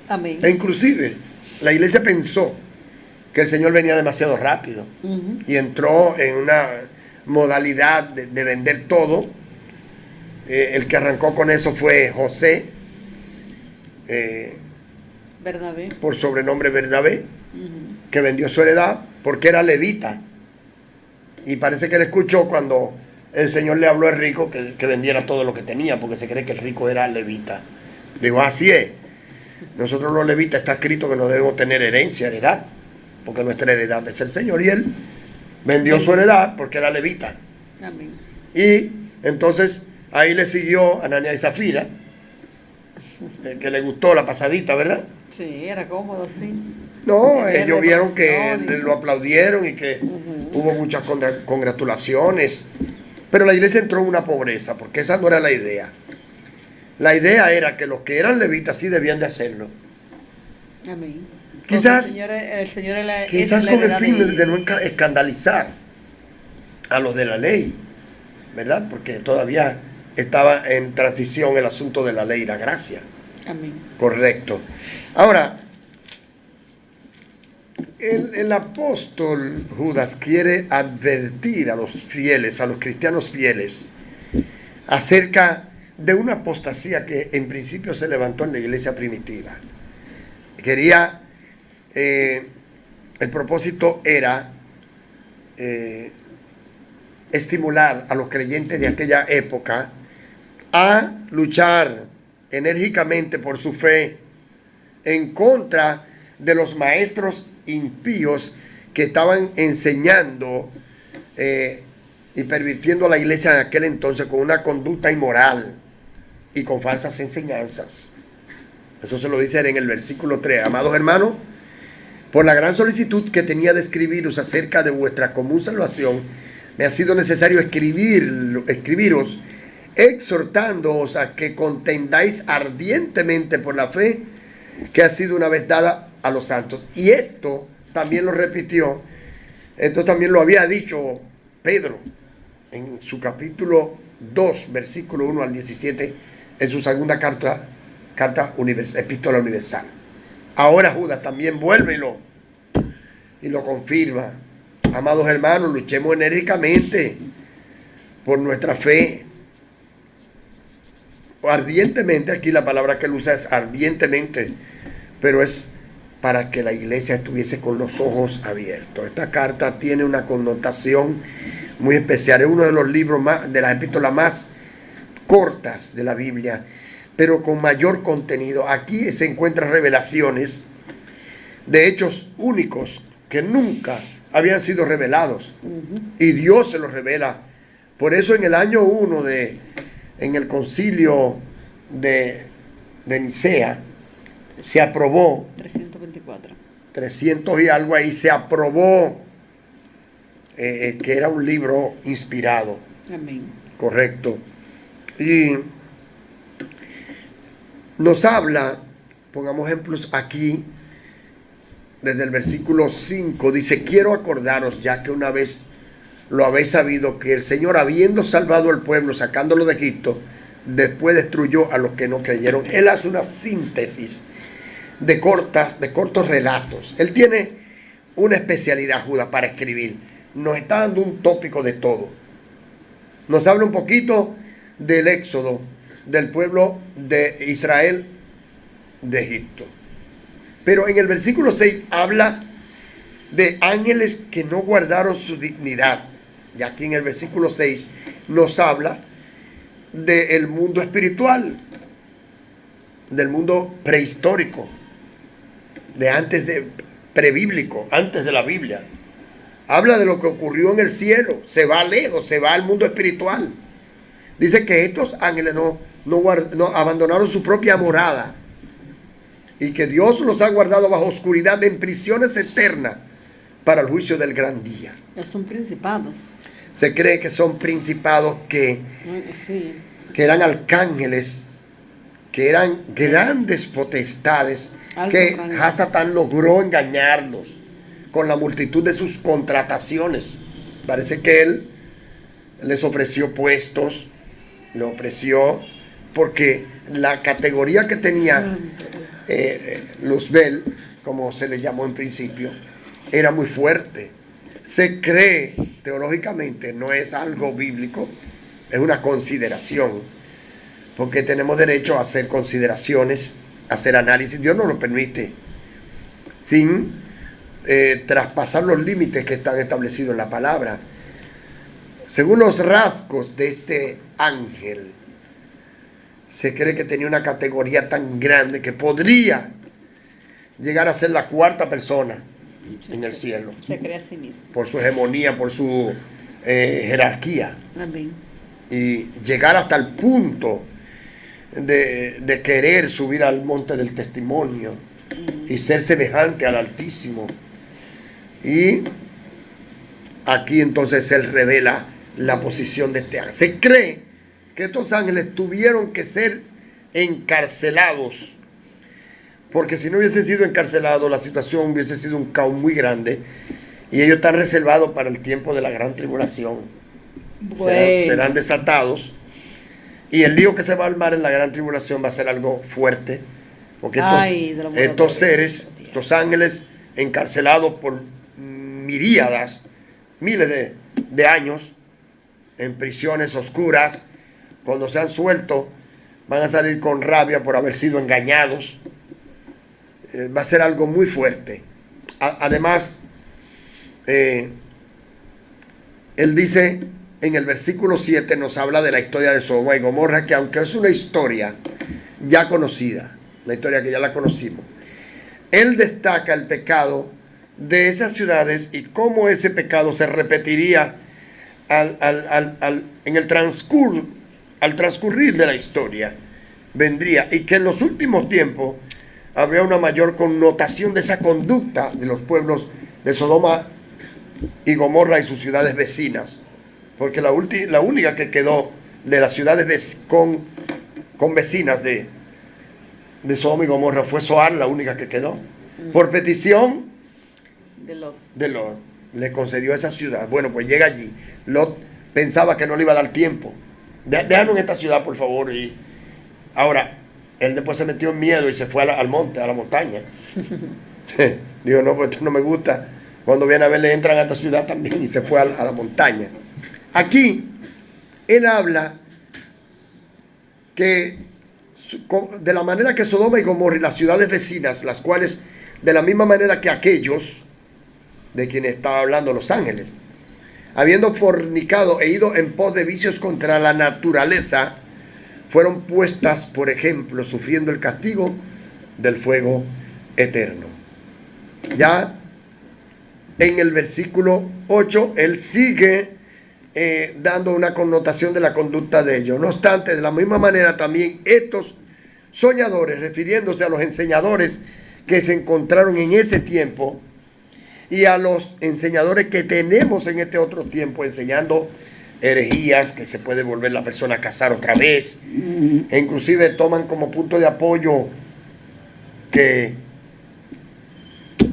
[SPEAKER 1] Amén.
[SPEAKER 3] E inclusive la iglesia pensó que el Señor venía demasiado rápido, y entró en una modalidad de vender todo. El que arrancó con eso fue José,
[SPEAKER 1] Bernabé,
[SPEAKER 3] por sobrenombre Bernabé, que vendió su heredad porque era levita, y parece que él escuchó cuando el Señor le habló al rico que vendiera todo lo que tenía, porque se cree que el rico era levita. Digo, así es, nosotros los levitas está escrito que no debemos tener heredad, porque nuestra heredad es el Señor, y él vendió su heredad porque era levita.
[SPEAKER 1] Amén.
[SPEAKER 3] Y entonces ahí le siguió Ananías y Zafira, que le gustó la pasadita, ¿verdad?
[SPEAKER 1] Sí, era cómodo, sí.
[SPEAKER 3] No, ellos vieron que lo aplaudieron y que hubo muchas congratulaciones. Pero la iglesia entró en una pobreza, porque esa no era la idea. La idea era que los que eran levitas sí debían de hacerlo.
[SPEAKER 1] Amén.
[SPEAKER 3] Quizás,
[SPEAKER 1] el Señor
[SPEAKER 3] quizás con el fin de no escandalizar a los de la ley, ¿verdad? Porque todavía estaba en transición el asunto de la ley y la gracia.
[SPEAKER 1] Amén.
[SPEAKER 3] Correcto. Ahora, El apóstol Judas quiere advertir a los fieles, a los cristianos fieles, acerca de una apostasía que en principio se levantó en la iglesia primitiva. Quería, el propósito era estimular a los creyentes de aquella época a luchar enérgicamente por su fe en contra de los maestros impíos que estaban enseñando y pervirtiendo a la iglesia de aquel entonces con una conducta inmoral y con falsas enseñanzas. Eso se lo dice en el versículo 3. Amados hermanos, por la gran solicitud que tenía de escribiros acerca de vuestra común salvación, me ha sido necesario escribiros, exhortándoos a que contendáis ardientemente por la fe que ha sido una vez dada a los santos. Y esto también lo repitió, esto también lo había dicho Pedro en su capítulo 2, versículo 1 al 17, en su segunda epístola universal. Ahora Judas también vuelve y lo confirma. Amados hermanos, luchemos enérgicamente por nuestra fe. Ardientemente, aquí la palabra que él usa es ardientemente, pero es para que la iglesia estuviese con los ojos abiertos. Esta carta tiene una connotación muy especial. Es uno de los libros de las epístolas más cortas de la Biblia, pero con mayor contenido. Aquí se encuentran revelaciones de hechos únicos que nunca habían sido revelados. Y Dios se los revela. Por eso en el año 1 en el concilio de Nicea, se aprobó 300 y algo ahí, se aprobó que era un libro inspirado.
[SPEAKER 1] Amén.
[SPEAKER 3] Correcto. Y nos habla, pongamos ejemplos aquí, desde el versículo 5, dice: quiero acordaros, ya que una vez lo habéis sabido, que el Señor, habiendo salvado al pueblo, sacándolo de Egipto, después destruyó a los que no creyeron. Él hace una síntesis de cortos relatos. Él tiene una especialidad, Judas, para escribir. Nos está dando un tópico de todo. Nos habla un poquito del éxodo del pueblo de Israel de Egipto. Pero en el versículo 6 habla de ángeles que no guardaron su dignidad. Y aquí en el versículo 6 nos habla del mundo espiritual, del mundo prehistórico, de antes de prebíblico, antes de la Biblia. Habla de lo que ocurrió en el cielo, se va lejos, se va al mundo espiritual. Dice que estos ángeles no abandonaron su propia morada y que Dios los ha guardado bajo oscuridad en prisiones eternas para el juicio del gran día.
[SPEAKER 1] Son principados.
[SPEAKER 3] Se cree que son principados que eran arcángeles, que eran grandes potestades, que Hasatán logró engañarlos con la multitud de sus contrataciones. Parece que él les ofreció puestos, le ofreció, porque la categoría que tenía Luzbel, como se le llamó en principio, era muy fuerte. Se cree teológicamente, no es algo bíblico, es una consideración, porque tenemos derecho a hacer consideraciones, a hacer análisis. Dios nos lo permite, sin traspasar los límites que están establecidos en la palabra. Según los rasgos de este ángel, se cree que tenía una categoría tan grande que podría llegar a ser la cuarta persona en el cielo.
[SPEAKER 1] Se cree a sí mismo.
[SPEAKER 3] Por su hegemonía, por su jerarquía.
[SPEAKER 1] Amén.
[SPEAKER 3] Y llegar hasta el punto de querer subir al monte del testimonio y ser semejante al Altísimo. Y aquí entonces él revela la posición de este ángel. Se cree que estos ángeles tuvieron que ser encarcelados, porque si no hubiesen sido encarcelados, la situación hubiese sido un caos muy grande, y ellos están reservados para el tiempo de la gran tribulación.
[SPEAKER 1] Bueno.
[SPEAKER 3] Serán desatados, y el lío que se va a armar en la gran tribulación va a ser algo fuerte, porque estos seres, estos ángeles, encarcelados por miríadas, miles de años, en prisiones oscuras. Cuando sean sueltos, van a salir con rabia por haber sido engañados. Va a ser algo muy fuerte. Además, él dice en el versículo 7, nos habla de la historia de Sodoma y Gomorra, que aunque es una historia ya conocida, una historia que ya la conocimos, él destaca el pecado de esas ciudades y cómo ese pecado se repetiría en el transcurrir de la historia. Vendría, y que en los últimos tiempos habría una mayor connotación de esa conducta de los pueblos de Sodoma y Gomorra y sus ciudades vecinas, porque la única que quedó de las ciudades con vecinas de Sodoma y Gomorra fue Zoar, la única que quedó, por petición de Lot. Le concedió esa ciudad. Bueno, pues llega allí. Lot pensaba que no le iba a dar tiempo. Déjanos en esta ciudad, por favor. Y ahora, él después se metió en miedo y se fue al monte, a la montaña. Dijo, no, pues esto no me gusta. Cuando viene a ver, le entran a esta ciudad también y se fue a la montaña. Aquí, él habla que de la manera que Sodoma y Gomorra y las ciudades vecinas, las cuales, de la misma manera que aquellos de quienes estaba hablando los ángeles, habiendo fornicado e ido en pos de vicios contra la naturaleza, fueron puestas, por ejemplo, sufriendo el castigo del fuego eterno. Ya en el versículo 8, él sigue dando una connotación de la conducta de ellos. No obstante, de la misma manera también estos soñadores, refiriéndose a los enseñadores que se encontraron en ese tiempo y a los enseñadores que tenemos en este otro tiempo, enseñando herejías, que se puede volver la persona a casar otra vez, e inclusive toman como punto de apoyo que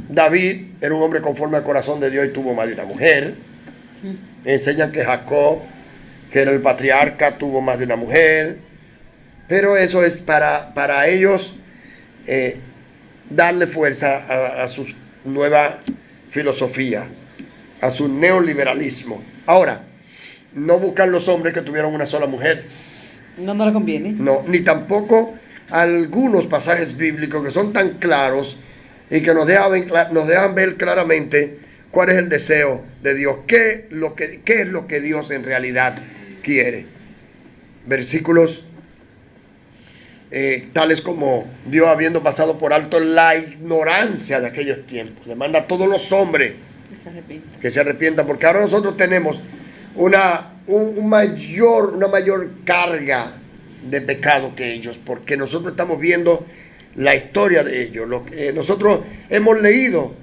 [SPEAKER 3] David era un hombre conforme al corazón de Dios y tuvo más de una mujer. Enseñan que Jacob, que era el patriarca, tuvo más de una mujer. Pero eso es para ellos darle fuerza a su nueva filosofía, a su neoliberalismo. Ahora, no buscan los hombres que tuvieron una sola mujer.
[SPEAKER 1] No le conviene.
[SPEAKER 3] No, ni tampoco algunos pasajes bíblicos que son tan claros y que nos dejan ver claramente cuál es el deseo de Dios, qué es lo que Dios en realidad quiere. Versículos tales como Dios, habiendo pasado por alto la ignorancia de aquellos tiempos, demanda a todos los hombres que se arrepientan, porque ahora nosotros tenemos una mayor carga de pecado que ellos, porque nosotros estamos viendo la historia de ellos. Nosotros hemos leído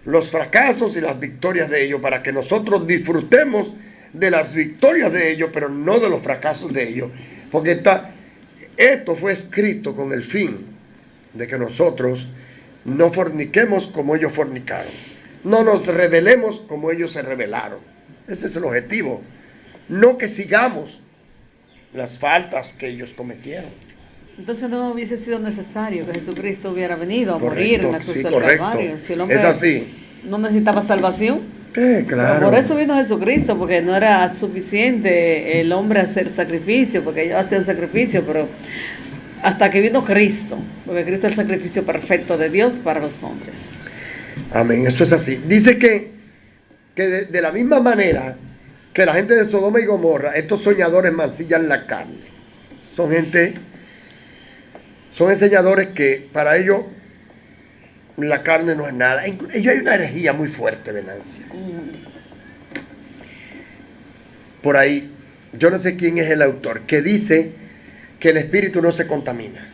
[SPEAKER 3] los fracasos y las victorias de ellos para que nosotros disfrutemos de las victorias de ellos, pero no de los fracasos de ellos, porque esto fue escrito con el fin de que nosotros no forniquemos como ellos fornicaron, no nos rebelemos como ellos se rebelaron. Ese es el objetivo, no que sigamos las faltas que ellos cometieron.
[SPEAKER 1] Entonces no hubiese sido necesario que Jesucristo hubiera venido a morir en la cruz del Calvario. Si el hombre
[SPEAKER 3] es así,
[SPEAKER 1] no necesitaba salvación.
[SPEAKER 3] Claro.
[SPEAKER 1] Por eso vino Jesucristo, porque no era suficiente el hombre hacer sacrificio, porque ellos hacían sacrificio, pero hasta que vino Cristo, porque Cristo es el sacrificio perfecto de Dios para los hombres.
[SPEAKER 3] Amén, esto es así. Dice que de la misma manera que la gente de Sodoma y Gomorra, estos soñadores mancillan la carne. Son enseñadores que para ellos la carne no es nada. Ellos hay una herejía muy fuerte, Venancia. Por ahí, yo no sé quién es el autor, que dice que el espíritu no se contamina.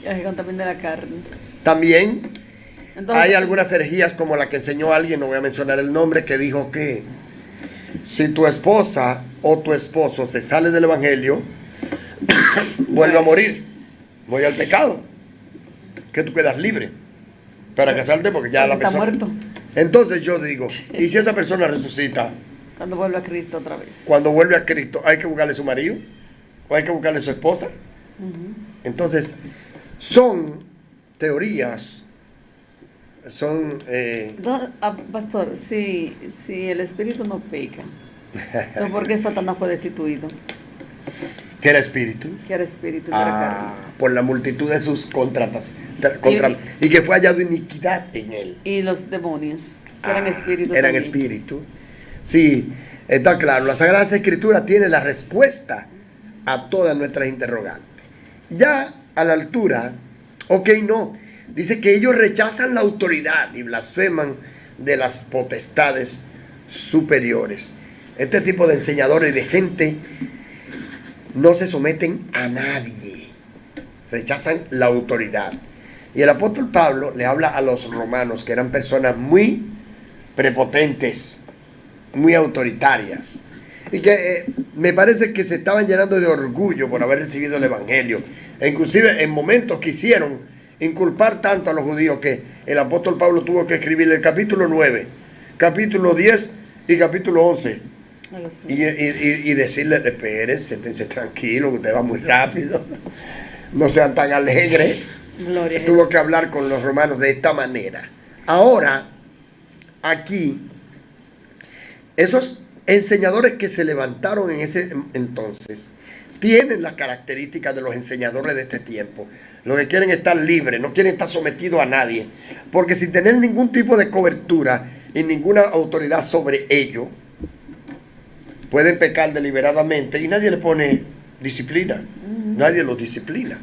[SPEAKER 1] Ya se contamina la carne.
[SPEAKER 3] También
[SPEAKER 1] Entonces,
[SPEAKER 3] hay algunas herejías como la que enseñó alguien, no voy a mencionar el nombre, que dijo que si tu esposa o tu esposo se sale del evangelio, vuelve a morir, muere al pecado, que tú quedas libre para casarte porque ya la persona
[SPEAKER 1] está muerto.
[SPEAKER 3] Entonces yo digo, ¿y si esa persona resucita?
[SPEAKER 1] Cuando vuelve a Cristo otra vez.
[SPEAKER 3] Cuando vuelve a Cristo, ¿hay que buscarle su marido? ¿O hay que buscarle su esposa? Entonces, son teorías son...
[SPEAKER 1] Pastor, si el espíritu no peca, ¿pero por qué Satanás fue destituido?
[SPEAKER 3] ¿Qué era espíritu?
[SPEAKER 1] Que era espíritu, que era carne.
[SPEAKER 3] Por la multitud de sus contratas. Y que fue hallado iniquidad en él.
[SPEAKER 1] Y los demonios, que eran espíritus.
[SPEAKER 3] Eran
[SPEAKER 1] también.
[SPEAKER 3] espíritu. Sí, está claro. La Sagrada Escritura tiene la respuesta a todas nuestras interrogantes. Ya a la altura, no. Dice que ellos rechazan la autoridad y blasfeman de las potestades superiores. Este tipo de enseñadores y de gente no se someten a nadie, rechazan la autoridad. Y el apóstol Pablo le habla a los romanos, que eran personas muy prepotentes, muy autoritarias, y que me parece que se estaban llenando de orgullo por haber recibido el evangelio. E inclusive en momentos quisieron inculpar tanto a los judíos que el apóstol Pablo tuvo que escribir el capítulo 9, capítulo 10 y capítulo 11. Y decirle, esperen, siéntense tranquilos, que usted va muy rápido, no sean tan alegres. Tuvo que hablar con los romanos de esta manera. Ahora, aquí, esos enseñadores que se levantaron en ese entonces tienen las características de los enseñadores de este tiempo. Los que quieren estar libres, no quieren estar sometidos a nadie, porque sin tener ningún tipo de cobertura y ninguna autoridad sobre ellos, pueden pecar deliberadamente y nadie le pone disciplina. Nadie los disciplina.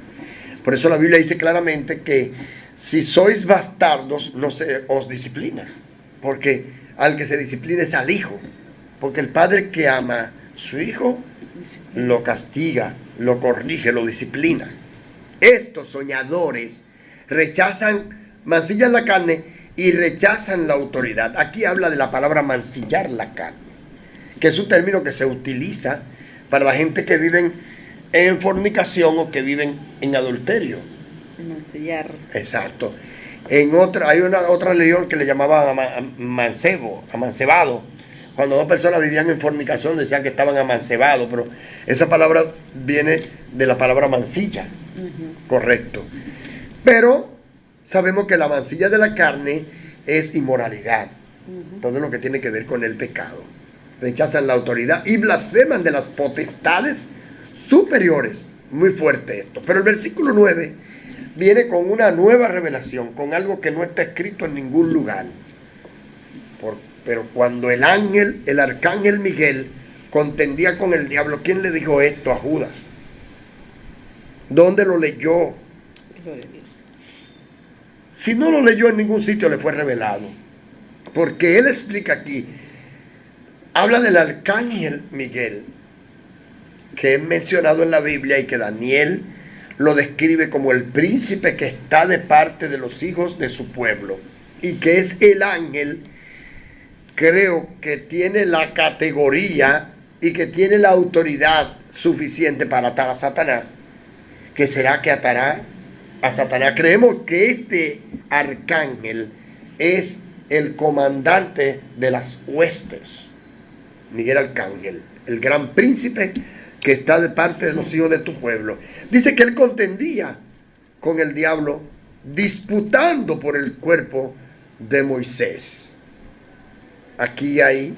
[SPEAKER 3] Por eso la Biblia dice claramente que si sois bastardos, no se os disciplina. Porque al que se disciplina es al hijo. Porque el padre que ama a su hijo lo castiga, lo corrige, lo disciplina. Estos soñadores mancillan la carne y rechazan la autoridad. Aquí habla de la palabra mancillar la carne, que es un término que se utiliza para la gente que viven en fornicación o que viven en adulterio.
[SPEAKER 1] Mancillar.
[SPEAKER 3] Exacto. Hay otra religión que le llamaban amancebado. Cuando dos personas vivían en fornicación decían que estaban amancebados, pero esa palabra viene de la palabra mancilla. Correcto. Pero sabemos que la mancilla de la carne es inmoralidad. Todo lo que tiene que ver con el pecado. Rechazan la autoridad y blasfeman de las potestades superiores. Muy fuerte esto. Pero el versículo 9 viene con una nueva revelación, con algo que no está escrito en ningún lugar. Pero cuando el arcángel Miguel contendía con el diablo, ¿quién le dijo esto a Judas? ¿Dónde lo leyó?
[SPEAKER 1] Gloria a Dios.
[SPEAKER 3] Si no lo leyó en ningún sitio, le fue revelado. Porque él explica aquí, habla del arcángel Miguel, que es mencionado en la Biblia y que Daniel lo describe como el príncipe que está de parte de los hijos de su pueblo. Y que es el ángel, creo que tiene la categoría y que tiene la autoridad suficiente para atar a Satanás. ¿Qué será que atará a Satanás? Creemos que este arcángel es el comandante de las huestes. Miguel Arcángel, el gran príncipe que está de parte de los hijos de tu pueblo. Dice que él contendía con el diablo, disputando por el cuerpo de Moisés. Aquí hay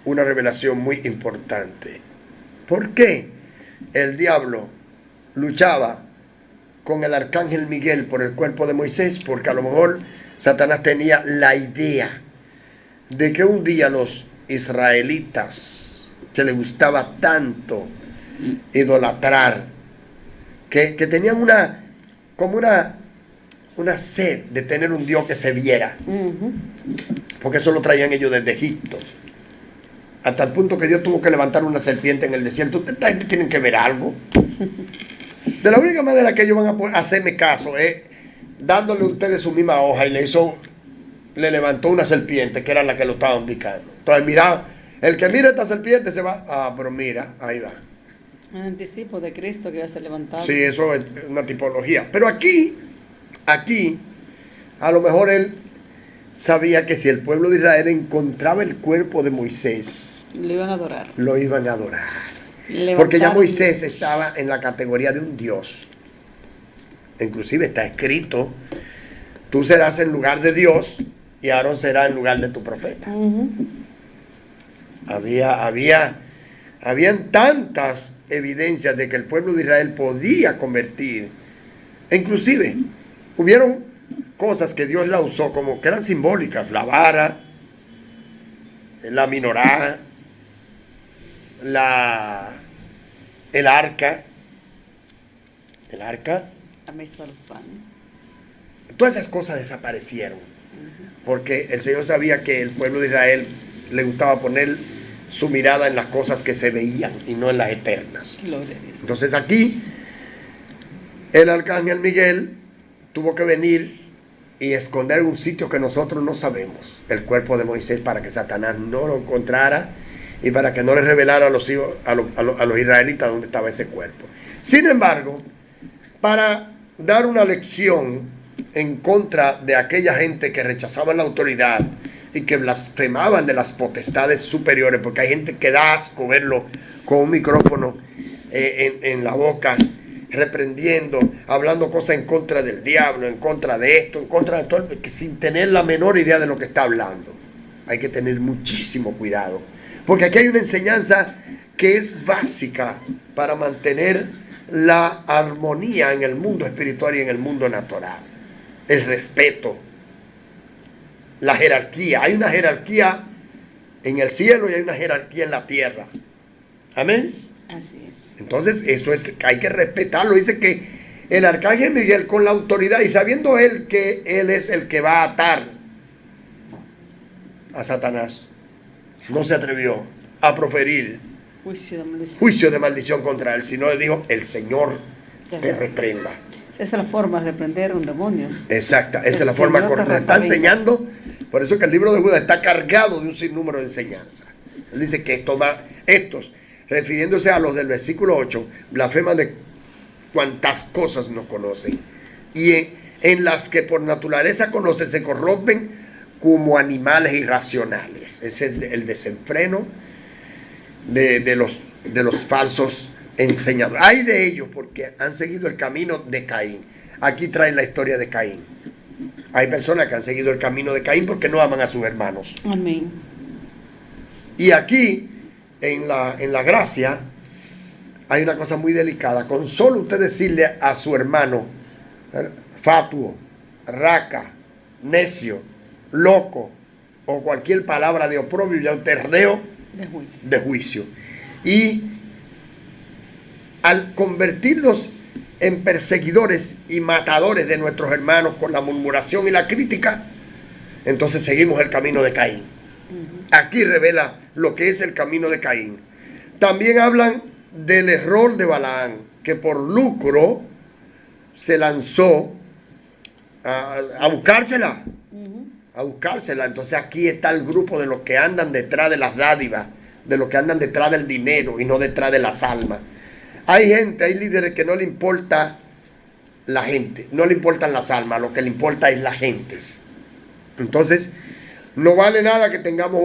[SPEAKER 3] una revelación muy importante. ¿Por qué el diablo luchaba con el arcángel Miguel por el cuerpo de Moisés? Porque a lo mejor Satanás tenía la idea de que un día los israelitas, que les gustaba tanto idolatrar, que tenían una sed de tener un Dios que se viera, porque eso lo traían ellos desde Egipto, hasta el punto que Dios tuvo que levantar una serpiente en el desierto. Esta gente tienen que ver algo. De la única manera que ellos van a poder hacerme caso es dándole a ustedes su misma hoja, y le levantó una serpiente que era la que lo estaban picando. Entonces, mira, el que mira esta serpiente se va, pero mira, ahí va.
[SPEAKER 1] Un anticipo de Cristo que va a ser levantado.
[SPEAKER 3] Sí, eso es una tipología. Pero aquí, a lo mejor él sabía que si el pueblo de Israel encontraba el cuerpo de Moisés,
[SPEAKER 1] lo iban a adorar.
[SPEAKER 3] Lo iban a adorar. Porque ya Moisés estaba en la categoría de un Dios. Inclusive está escrito Tú serás en lugar de Dios y Aarón será en lugar de tu profeta. Habían tantas evidencias de que el pueblo de Israel podía convertir. E inclusive, hubieron cosas que Dios la usó como que eran simbólicas. La vara, la minorá, el arca.
[SPEAKER 1] La mesa de los panes.
[SPEAKER 3] Todas esas cosas desaparecieron. Porque el Señor sabía que el pueblo de Israel le gustaba poner su mirada en las cosas que se veían y no en las eternas.
[SPEAKER 1] Gloria a Dios.
[SPEAKER 3] Entonces aquí el arcángel Miguel tuvo que venir y esconder en un sitio que nosotros no sabemos el cuerpo de Moisés para que Satanás no lo encontrara y para que no le revelara a los israelitas dónde estaba ese cuerpo. Sin embargo, para dar una lección en contra de aquella gente que rechazaban la autoridad y que blasfemaban de las potestades superiores, porque hay gente que da asco verlo con un micrófono en la boca, reprendiendo, hablando cosas en contra del diablo, en contra de esto, en contra de todo, que sin tener la menor idea de lo que está hablando. Hay que tener muchísimo cuidado, porque aquí hay una enseñanza que es básica para mantener la armonía en el mundo espiritual y en el mundo natural. El respeto, la jerarquía. Hay una jerarquía en el cielo y hay una jerarquía en la tierra. Amén.
[SPEAKER 1] Así es.
[SPEAKER 3] Entonces eso hay que respetarlo. Dice que el arcángel Miguel, con la autoridad y sabiendo él que él es el que va a atar a Satanás, no se atrevió a proferir juicio de maldición contra él, sino le dijo: el Señor te reprenda.
[SPEAKER 1] Esa es la forma de reprender a un demonio.
[SPEAKER 3] Exacta, esa es la forma correcta. Está enseñando. Por eso que el libro de Judas está cargado de un sinnúmero de enseñanzas. Él dice que estos, refiriéndose a los del versículo 8, blasfeman de cuantas cosas no conocen. Y en las que por naturaleza conocen, se corrompen como animales irracionales. Ese es el desenfreno de los falsos enseñadores. Hay de ellos porque han seguido el camino de Caín. Aquí traen la historia de Caín. Hay personas que han seguido el camino de Caín porque no aman a sus hermanos.
[SPEAKER 1] Amén.
[SPEAKER 3] Y aquí, en la gracia, hay una cosa muy delicada. Con solo usted decirle a su hermano fatuo, raca, necio, loco, o cualquier palabra de oprobio, ya usted es reo de juicio. Y al convertirnos en perseguidores y matadores de nuestros hermanos con la murmuración y la crítica, entonces seguimos el camino de Caín. Aquí revela lo que es el camino de Caín. También hablan del error de Balaán, que por lucro se lanzó a buscársela. A buscársela. Entonces aquí está el grupo de los que andan detrás de las dádivas, de los que andan detrás del dinero y no detrás de las almas. Hay gente, hay líderes que no le importa la gente, no le importan las almas, lo que le importa es la gente. Entonces, no vale nada que tengamos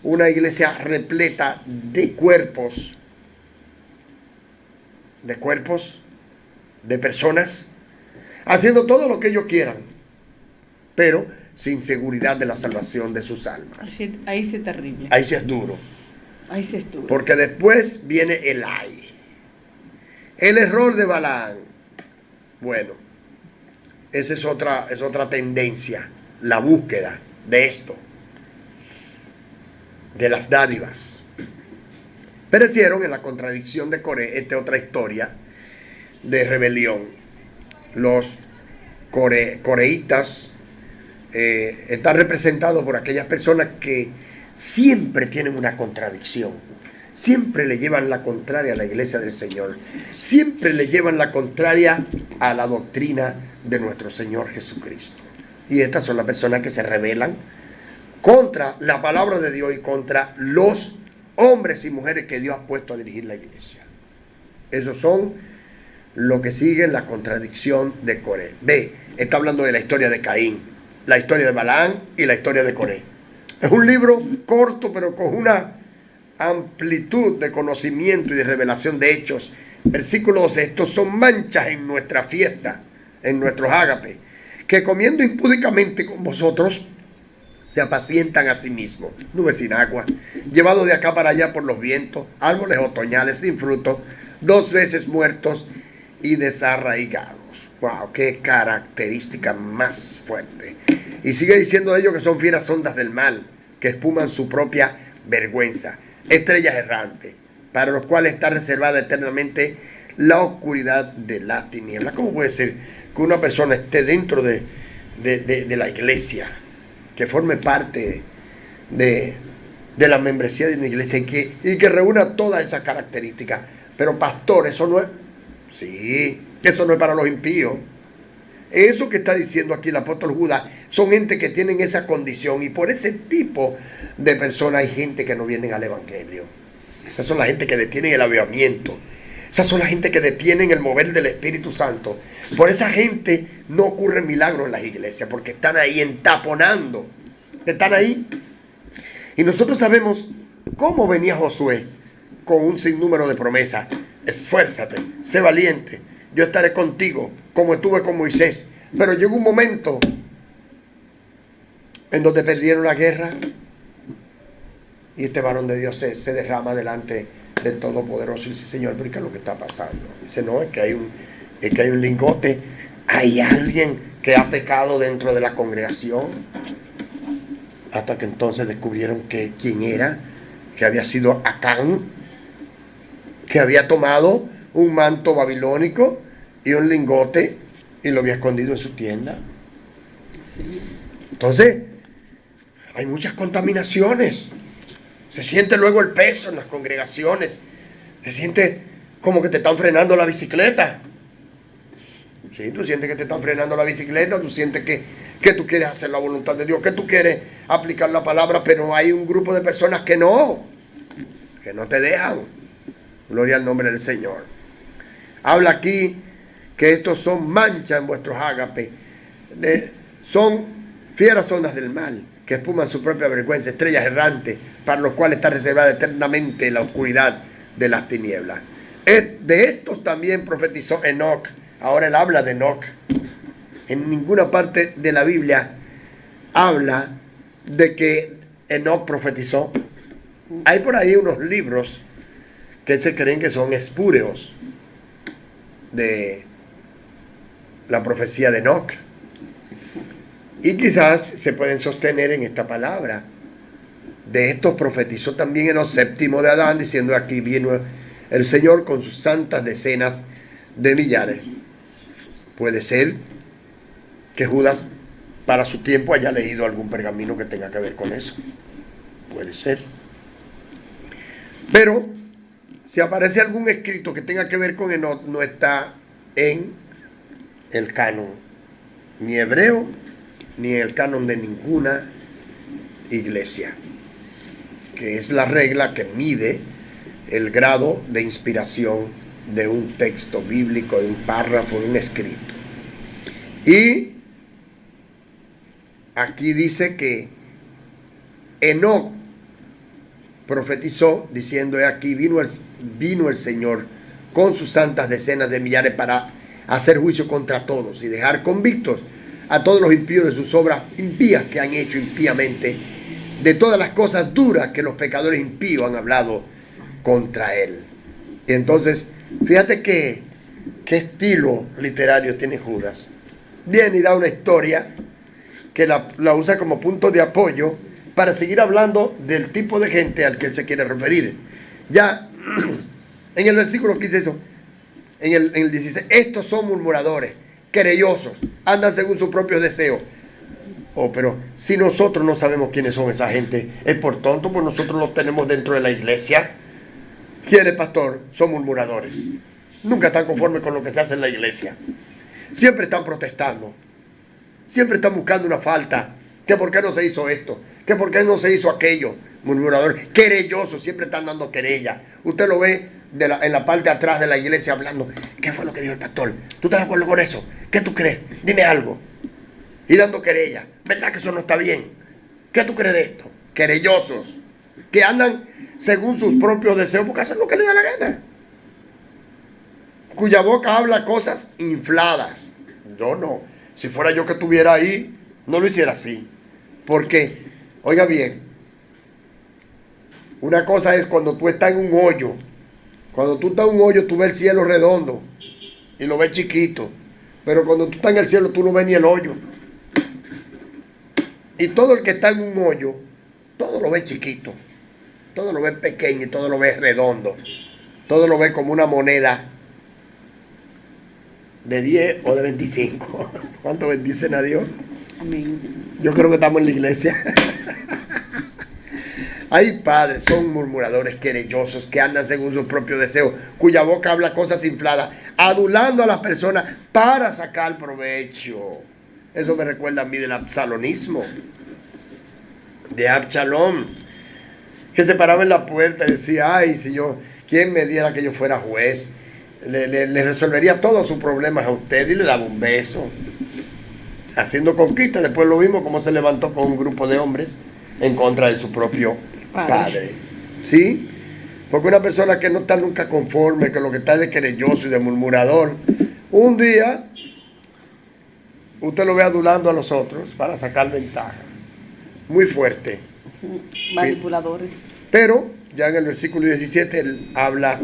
[SPEAKER 3] una iglesia repleta de cuerpos, de personas, haciendo todo lo que ellos quieran, pero sin seguridad de la salvación de sus almas.
[SPEAKER 1] Ahí sí es terrible.
[SPEAKER 3] Ahí sí es duro.
[SPEAKER 1] Ahí sí es duro.
[SPEAKER 3] Porque después viene el ay. El error de Balaán. Bueno, esa es otra tendencia, la búsqueda de esto, de las dádivas. Perecieron en la contradicción de Coré. Esta es otra historia de rebelión. Los coreitas están representados por aquellas personas que siempre tienen una contradicción. Siempre le llevan la contraria a la iglesia del Señor. Siempre le llevan la contraria a la doctrina de nuestro Señor Jesucristo. Y estas son las personas que se rebelan contra la palabra de Dios y contra los hombres y mujeres que Dios ha puesto a dirigir la iglesia. Esos son los que siguen la contradicción de Coré. Ve, está hablando de la historia de Caín, la historia de Balaán y la historia de Coré. Es un libro corto, pero con una amplitud de conocimiento y de revelación de hechos. Versículo 12: estos son manchas en nuestra fiesta, en nuestros ágapes, que comiendo impúdicamente con vosotros, se apacientan a sí mismos, nubes sin agua, llevados de acá para allá por los vientos, árboles otoñales sin fruto, 2 veces muertos y desarraigados. Wow, qué característica más fuerte. Y sigue diciendo de ellos que son fieras ondas del mal, que espuman su propia vergüenza, estrellas errantes, para los cuales está reservada eternamente la oscuridad de la tiniebla. ¿Cómo puede ser que una persona esté dentro de la iglesia, que forme parte de la membresía de una iglesia y que reúna todas esas características? Pero pastor, eso no es... Sí, eso no es para los impíos. Eso que está diciendo aquí el apóstol Judas son gente que tienen esa condición, y por ese tipo de personas hay gente que no vienen al evangelio. Esas son la gente que detienen el avivamiento. Esas son la gente que detienen el mover del Espíritu Santo. Por esa gente no ocurren milagros en las iglesias, porque están ahí entaponando. Están ahí. Y nosotros sabemos cómo venía Josué con un sinnúmero de promesas. Esfuérzate, sé valiente, yo estaré contigo, como estuve con Moisés. Pero llegó un momento en donde perdieron la guerra, y este varón de Dios se derrama delante del Todopoderoso y dice: Señor, ¿pero qué es lo que está pasando? Dice: no, es que hay un lingote, hay alguien que ha pecado dentro de la congregación. Hasta que entonces descubrieron quién era, que había sido Acán, que había tomado un manto babilónico y un lingote y lo había escondido en su tienda.
[SPEAKER 1] Sí.
[SPEAKER 3] Entonces, hay muchas contaminaciones. Se siente luego el peso en las congregaciones. Se siente como que te están frenando la bicicleta. Sí, tú sientes que te están frenando la bicicleta, tú sientes que tú quieres hacer la voluntad de Dios, que tú quieres aplicar la palabra, pero hay un grupo de personas que no te dejan. Gloria al nombre del Señor. Habla aquí que estos son manchas en vuestros ágapes. Son fieras ondas del mal, que espuman su propia vergüenza, estrellas errantes, para los cuales está reservada eternamente la oscuridad de las tinieblas. De estos también profetizó Enoc. Ahora él habla de Enoc. En ninguna parte de la Biblia habla de que Enoc profetizó. Hay por ahí unos libros que se creen que son espúreos de la profecía de Enoc, y quizás se pueden sostener en esta palabra. De estos profetizó también Enoc, séptimo de Adán, diciendo: aquí vino el Señor con sus santas decenas de millares. Puede ser que Judas para su tiempo haya leído algún pergamino que tenga que ver con eso. Puede ser. Pero si aparece algún escrito que tenga que ver con Enoc, no está en el canon ni hebreo ni en el canon de ninguna iglesia, que es la regla que mide el grado de inspiración de un texto bíblico, de un párrafo, de un escrito. Y aquí dice que Enoc profetizó diciendo: he aquí vino el Señor con sus santas decenas de millares para hacer juicio contra todos y dejar convictos a todos los impíos de sus obras impías que han hecho impíamente, de todas las cosas duras que los pecadores impíos han hablado contra él. Y entonces, fíjate qué estilo literario tiene Judas. Viene y da una historia que la usa como punto de apoyo para seguir hablando del tipo de gente al que él se quiere referir. Ya en el versículo 15 eso, en el 16, estos son murmuradores, querellosos, andan según sus propios deseos. Oh, pero si nosotros no sabemos quiénes son esa gente, es por tonto, pues nosotros los tenemos dentro de la iglesia. ¿Quién es pastor? Son murmuradores. Nunca están conformes con lo que se hace en la iglesia. Siempre están protestando. Siempre están buscando una falta. Que por qué no se hizo esto, que por qué no se hizo aquello. Murmurador, querelloso, siempre están dando querella. Usted lo ve en la parte de atrás de la iglesia hablando. ¿Qué fue lo que dijo el pastor? ¿Tú estás de acuerdo con eso? ¿Qué tú crees? Dime algo. Y dando querella. ¿Verdad que eso no está bien? ¿Qué tú crees de esto? Querellosos, que andan según sus propios deseos porque hacen lo que les da la gana, cuya boca habla cosas infladas. Yo no. Si fuera yo que estuviera ahí, no lo hiciera así. Porque, oiga bien, una cosa es cuando tú estás en un hoyo. Cuando tú estás en un hoyo, tú ves el cielo redondo y lo ves chiquito. Pero cuando tú estás en el cielo, tú no ves ni el hoyo. Y todo el que está en un hoyo, todo lo ve chiquito. Todo lo ve pequeño y todo lo ve redondo. Todo lo ve como una moneda de 10 o de 25. ¿Cuánto bendicen a Dios?
[SPEAKER 1] Amén.
[SPEAKER 3] Yo creo que estamos en la iglesia. Hay padres, son murmuradores, querellosos, que andan según sus propios deseos, cuya boca habla cosas infladas, adulando a las personas para sacar provecho. Eso me recuerda a mí del absalonismo, de Absalón, que se paraba en la puerta y decía, ay, si yo, ¿quién me diera que yo fuera juez? Le resolvería todos sus problemas a usted, y le daba un beso, haciendo conquista. Después lo vimos como se levantó con un grupo de hombres en contra de su propio padre. ¿Sí? Porque una persona que no está nunca conforme, que lo que está es de querelloso y de murmurador, un día usted lo ve adulando a los otros para sacar ventaja. Muy fuerte.
[SPEAKER 1] Manipuladores.
[SPEAKER 3] Pero ya en el versículo 17 él habla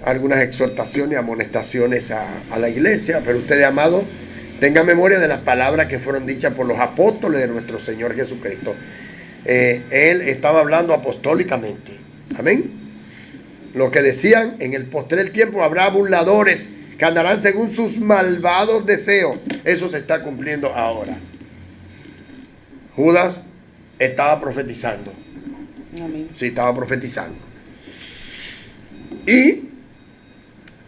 [SPEAKER 3] algunas exhortaciones, amonestaciones a la iglesia. Pero ustedes, amados, tengan memoria de las palabras que fueron dichas por los apóstoles de nuestro Señor Jesucristo. Él estaba hablando apostólicamente. Amén. Lo que decían: en el postrer tiempo habrá burladores que andarán según sus malvados deseos. Eso se está cumpliendo ahora. Judas estaba profetizando.
[SPEAKER 1] Amén.
[SPEAKER 3] Sí, estaba profetizando. Y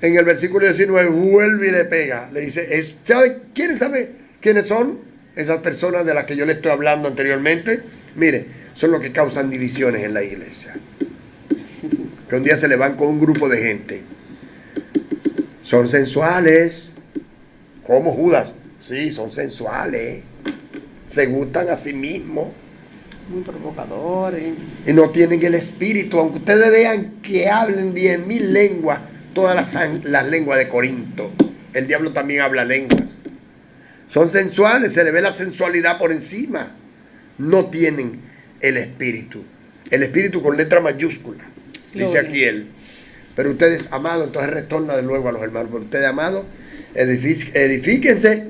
[SPEAKER 3] en el versículo 19 vuelve y le pega. Le dice, ¿quieren saber quiénes son esas personas de las que yo le estoy hablando anteriormente? Mire, son los que causan divisiones en la iglesia. Que un día se le van con un grupo de gente. Son sensuales. Como Judas. Sí, son sensuales. Se gustan a sí mismos.
[SPEAKER 1] Muy provocadores.
[SPEAKER 3] Y no tienen el espíritu. Aunque ustedes vean que hablen 10,000 lenguas, todas las lenguas de Corinto. El diablo también habla lenguas. Son sensuales, se le ve la sensualidad por encima. No tienen el espíritu. El espíritu con letra mayúscula. Dice aquí él. Pero ustedes, amados, entonces retorna de nuevo a los hermanos. Pero ustedes, amados, edifíquense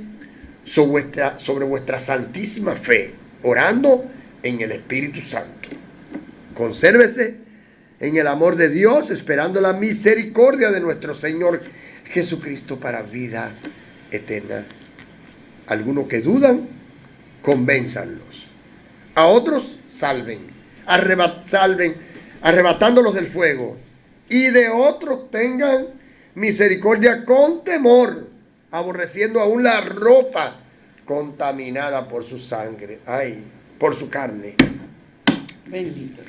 [SPEAKER 3] sobre vuestra santísima fe, orando en el Espíritu Santo. Consérvese en el amor de Dios, esperando la misericordia de nuestro Señor Jesucristo para vida eterna. Algunos que dudan, convénzanlos. A otros, salven, arrebatándolos del fuego. Y de otros tengan misericordia con temor, aborreciendo aún la ropa contaminada por su sangre, ay, por su carne.
[SPEAKER 1] Bendito.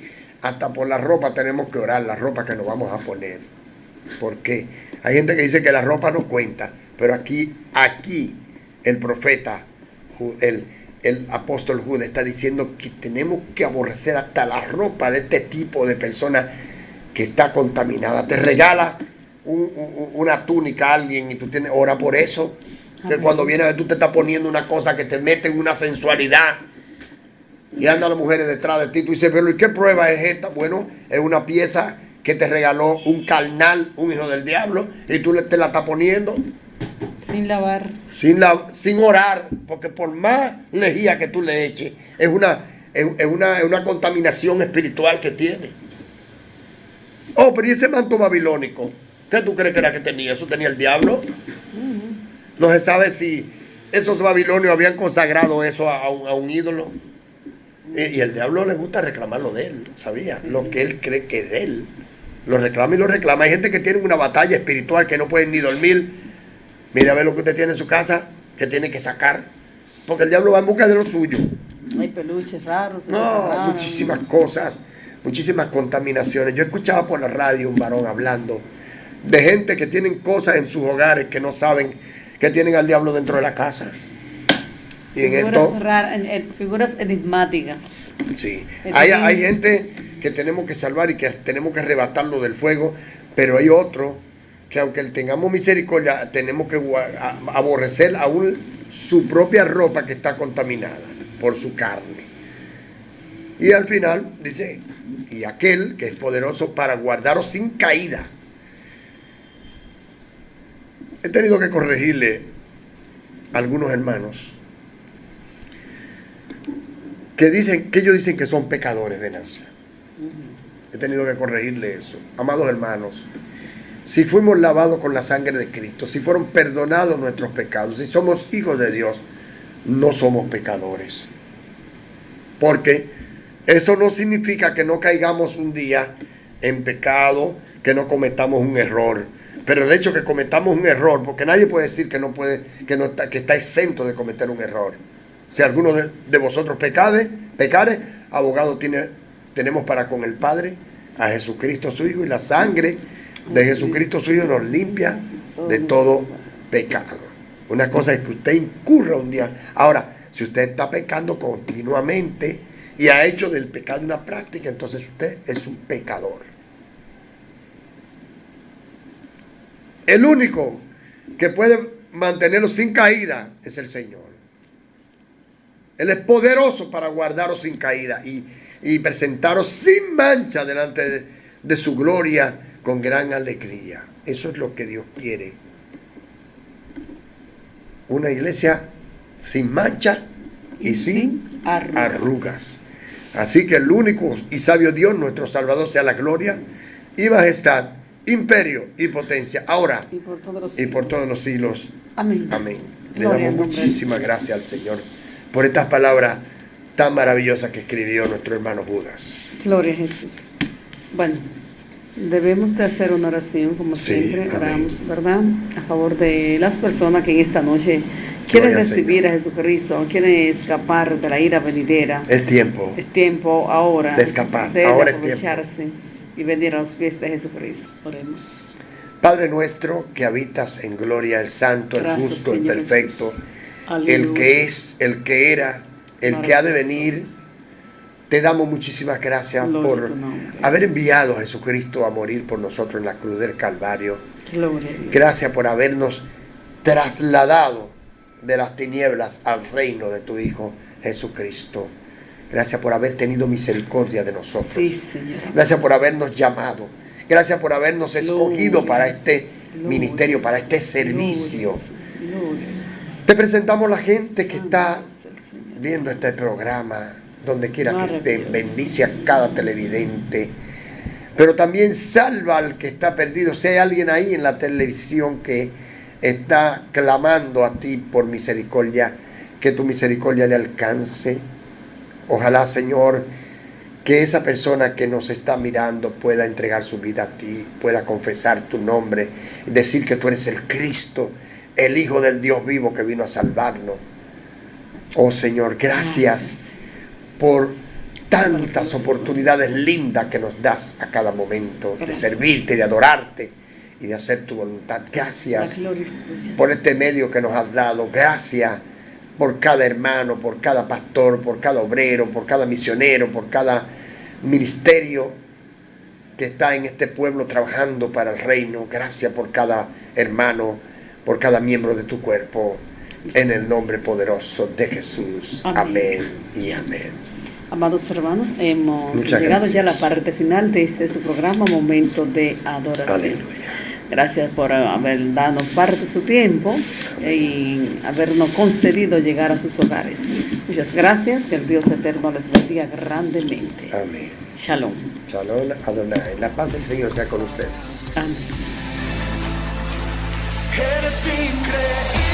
[SPEAKER 3] Hasta por la ropa tenemos que orar, la ropa que nos vamos a poner. ¿Por qué? Hay gente que dice que la ropa no cuenta, pero aquí el profeta, el apóstol Judas está diciendo que tenemos que aborrecer hasta la ropa de este tipo de personas que está contaminada. Te regala una túnica a alguien y tú ora por eso. Que cuando viene a ver, tú te estás poniendo una cosa que te mete en una sensualidad. Y andan las mujeres detrás de ti. Tú dices, pero ¿y qué prueba es esta? Bueno, es una pieza que te regaló un carnal, un hijo del diablo, y tú te la estás poniendo.
[SPEAKER 1] Sin lavar.
[SPEAKER 3] Sin orar, porque por más lejía que tú le eches, es una contaminación espiritual que tiene. Oh, pero ¿y ese manto babilónico? ¿Qué tú crees que era que tenía? ¿Eso tenía el diablo? No se sabe si esos babilonios habían consagrado eso a un ídolo. Y el diablo le gusta reclamarlo de él, ¿sabía? Lo que él cree que es de él. Lo reclama y lo reclama. Hay gente que tiene una batalla espiritual que no pueden ni dormir. Mira a ver lo que usted tiene en su casa, que tiene que sacar. Porque el diablo va en busca de lo suyo.
[SPEAKER 1] Hay peluches raros.
[SPEAKER 3] No, muchísimas cosas, muchísimas contaminaciones. Yo escuchaba por la radio un varón hablando de gente que tienen cosas en sus hogares que no saben que tienen al diablo dentro de la casa. Y en esto,
[SPEAKER 1] figuras enigmáticas.
[SPEAKER 3] Sí, hay gente que tenemos que salvar y que tenemos que arrebatarlo del fuego, pero hay otro que aunque tengamos misericordia, tenemos que aborrecer aún su propia ropa que está contaminada por su carne. Y al final dice, y aquel que es poderoso para guardaros sin caída. He tenido que corregirle a algunos hermanos que ellos dicen que son pecadores, Venancia. He tenido que corregirle eso. Amados hermanos, si fuimos lavados con la sangre de Cristo, si fueron perdonados nuestros pecados, si somos hijos de Dios, no somos pecadores. Porque eso no significa que no caigamos un día en pecado, que no cometamos un error. Pero el hecho de que cometamos un error, porque nadie puede decir que está exento de cometer un error. Si alguno de vosotros pecare, abogado tenemos para con el Padre, a Jesucristo su Hijo, y la sangre de Jesucristo su Hijo nos limpia de todo pecado. Una cosa es que usted incurra un día. Ahora, si usted está pecando continuamente y ha hecho del pecado una práctica, entonces usted es un pecador. El único que puede mantenerlo sin caída es el Señor. Él es poderoso para guardaros sin caída y presentaros sin mancha delante de su gloria con gran alegría. Eso es lo que Dios quiere. Una iglesia sin mancha y sin arrugas. Así que el único y sabio Dios, nuestro Salvador, sea la gloria y majestad, imperio y potencia, ahora y por todos los siglos.
[SPEAKER 1] Amén.
[SPEAKER 3] Amén. Le damos muchísimas gracias al Señor por estas palabras tan maravillosas que escribió nuestro hermano Judas.
[SPEAKER 1] Gloria a Jesús. Bueno, debemos de hacer una oración, como siempre, oramos, ¿verdad? A favor de las personas que en esta noche quieren recibir a Jesucristo, quieren escapar de la ira venidera.
[SPEAKER 3] Es tiempo.
[SPEAKER 1] Es tiempo ahora
[SPEAKER 3] de escapar.
[SPEAKER 1] De
[SPEAKER 3] ahora es
[SPEAKER 1] aprovecharse
[SPEAKER 3] tiempo.
[SPEAKER 1] Y venir a los pies de Jesucristo. Oremos.
[SPEAKER 3] Padre nuestro que habitas en gloria, el santo,
[SPEAKER 1] Gracias,
[SPEAKER 3] el justo,
[SPEAKER 1] Señor
[SPEAKER 3] el perfecto,
[SPEAKER 1] Aleluya.
[SPEAKER 3] el que es, el que era, el que ha de venir. Te damos muchísimas gracias por haber enviado a Jesucristo a morir por nosotros en la cruz del Calvario.
[SPEAKER 1] Gloria a Dios.
[SPEAKER 3] Gracias por habernos trasladado de las tinieblas al reino de tu Hijo Jesucristo. Gracias por haber tenido misericordia de nosotros.
[SPEAKER 1] Sí, Señor.
[SPEAKER 3] Gracias por habernos llamado. Gracias por habernos escogido para este ministerio, para este servicio. Te presentamos la gente que está viendo este programa, donde quiera que esté. Bendice a cada televidente, pero también salva al que está perdido. Si hay alguien ahí en la televisión que está clamando a ti por misericordia, que tu misericordia le alcance. Ojalá, Señor, que esa persona que nos está mirando pueda entregar su vida a ti, pueda confesar tu nombre, decir que tú eres el Cristo, el Hijo del Dios vivo que vino a salvarnos. Oh Señor, gracias por tantas oportunidades lindas que nos das a cada momento de servirte, de adorarte y de hacer tu voluntad. Gracias por este medio que nos has dado. Gracias por cada hermano, por cada pastor, por cada obrero, por cada misionero, por cada ministerio que está en este pueblo trabajando para el reino. Gracias por cada hermano, por cada miembro de tu cuerpo. En el nombre poderoso de Jesús. Amén y amén.
[SPEAKER 1] Amados hermanos, hemos llegado ya a la parte final de este su programa, Momento de Adoración.
[SPEAKER 3] Aleluya.
[SPEAKER 1] Gracias por haber dado parte de su tiempo y habernos concedido llegar a sus hogares. Muchas gracias, que el Dios eterno les bendiga grandemente.
[SPEAKER 3] Amén.
[SPEAKER 1] Shalom.
[SPEAKER 3] Shalom Adonai. La paz del Señor sea con ustedes.
[SPEAKER 1] Amén.
[SPEAKER 2] Eres increíble.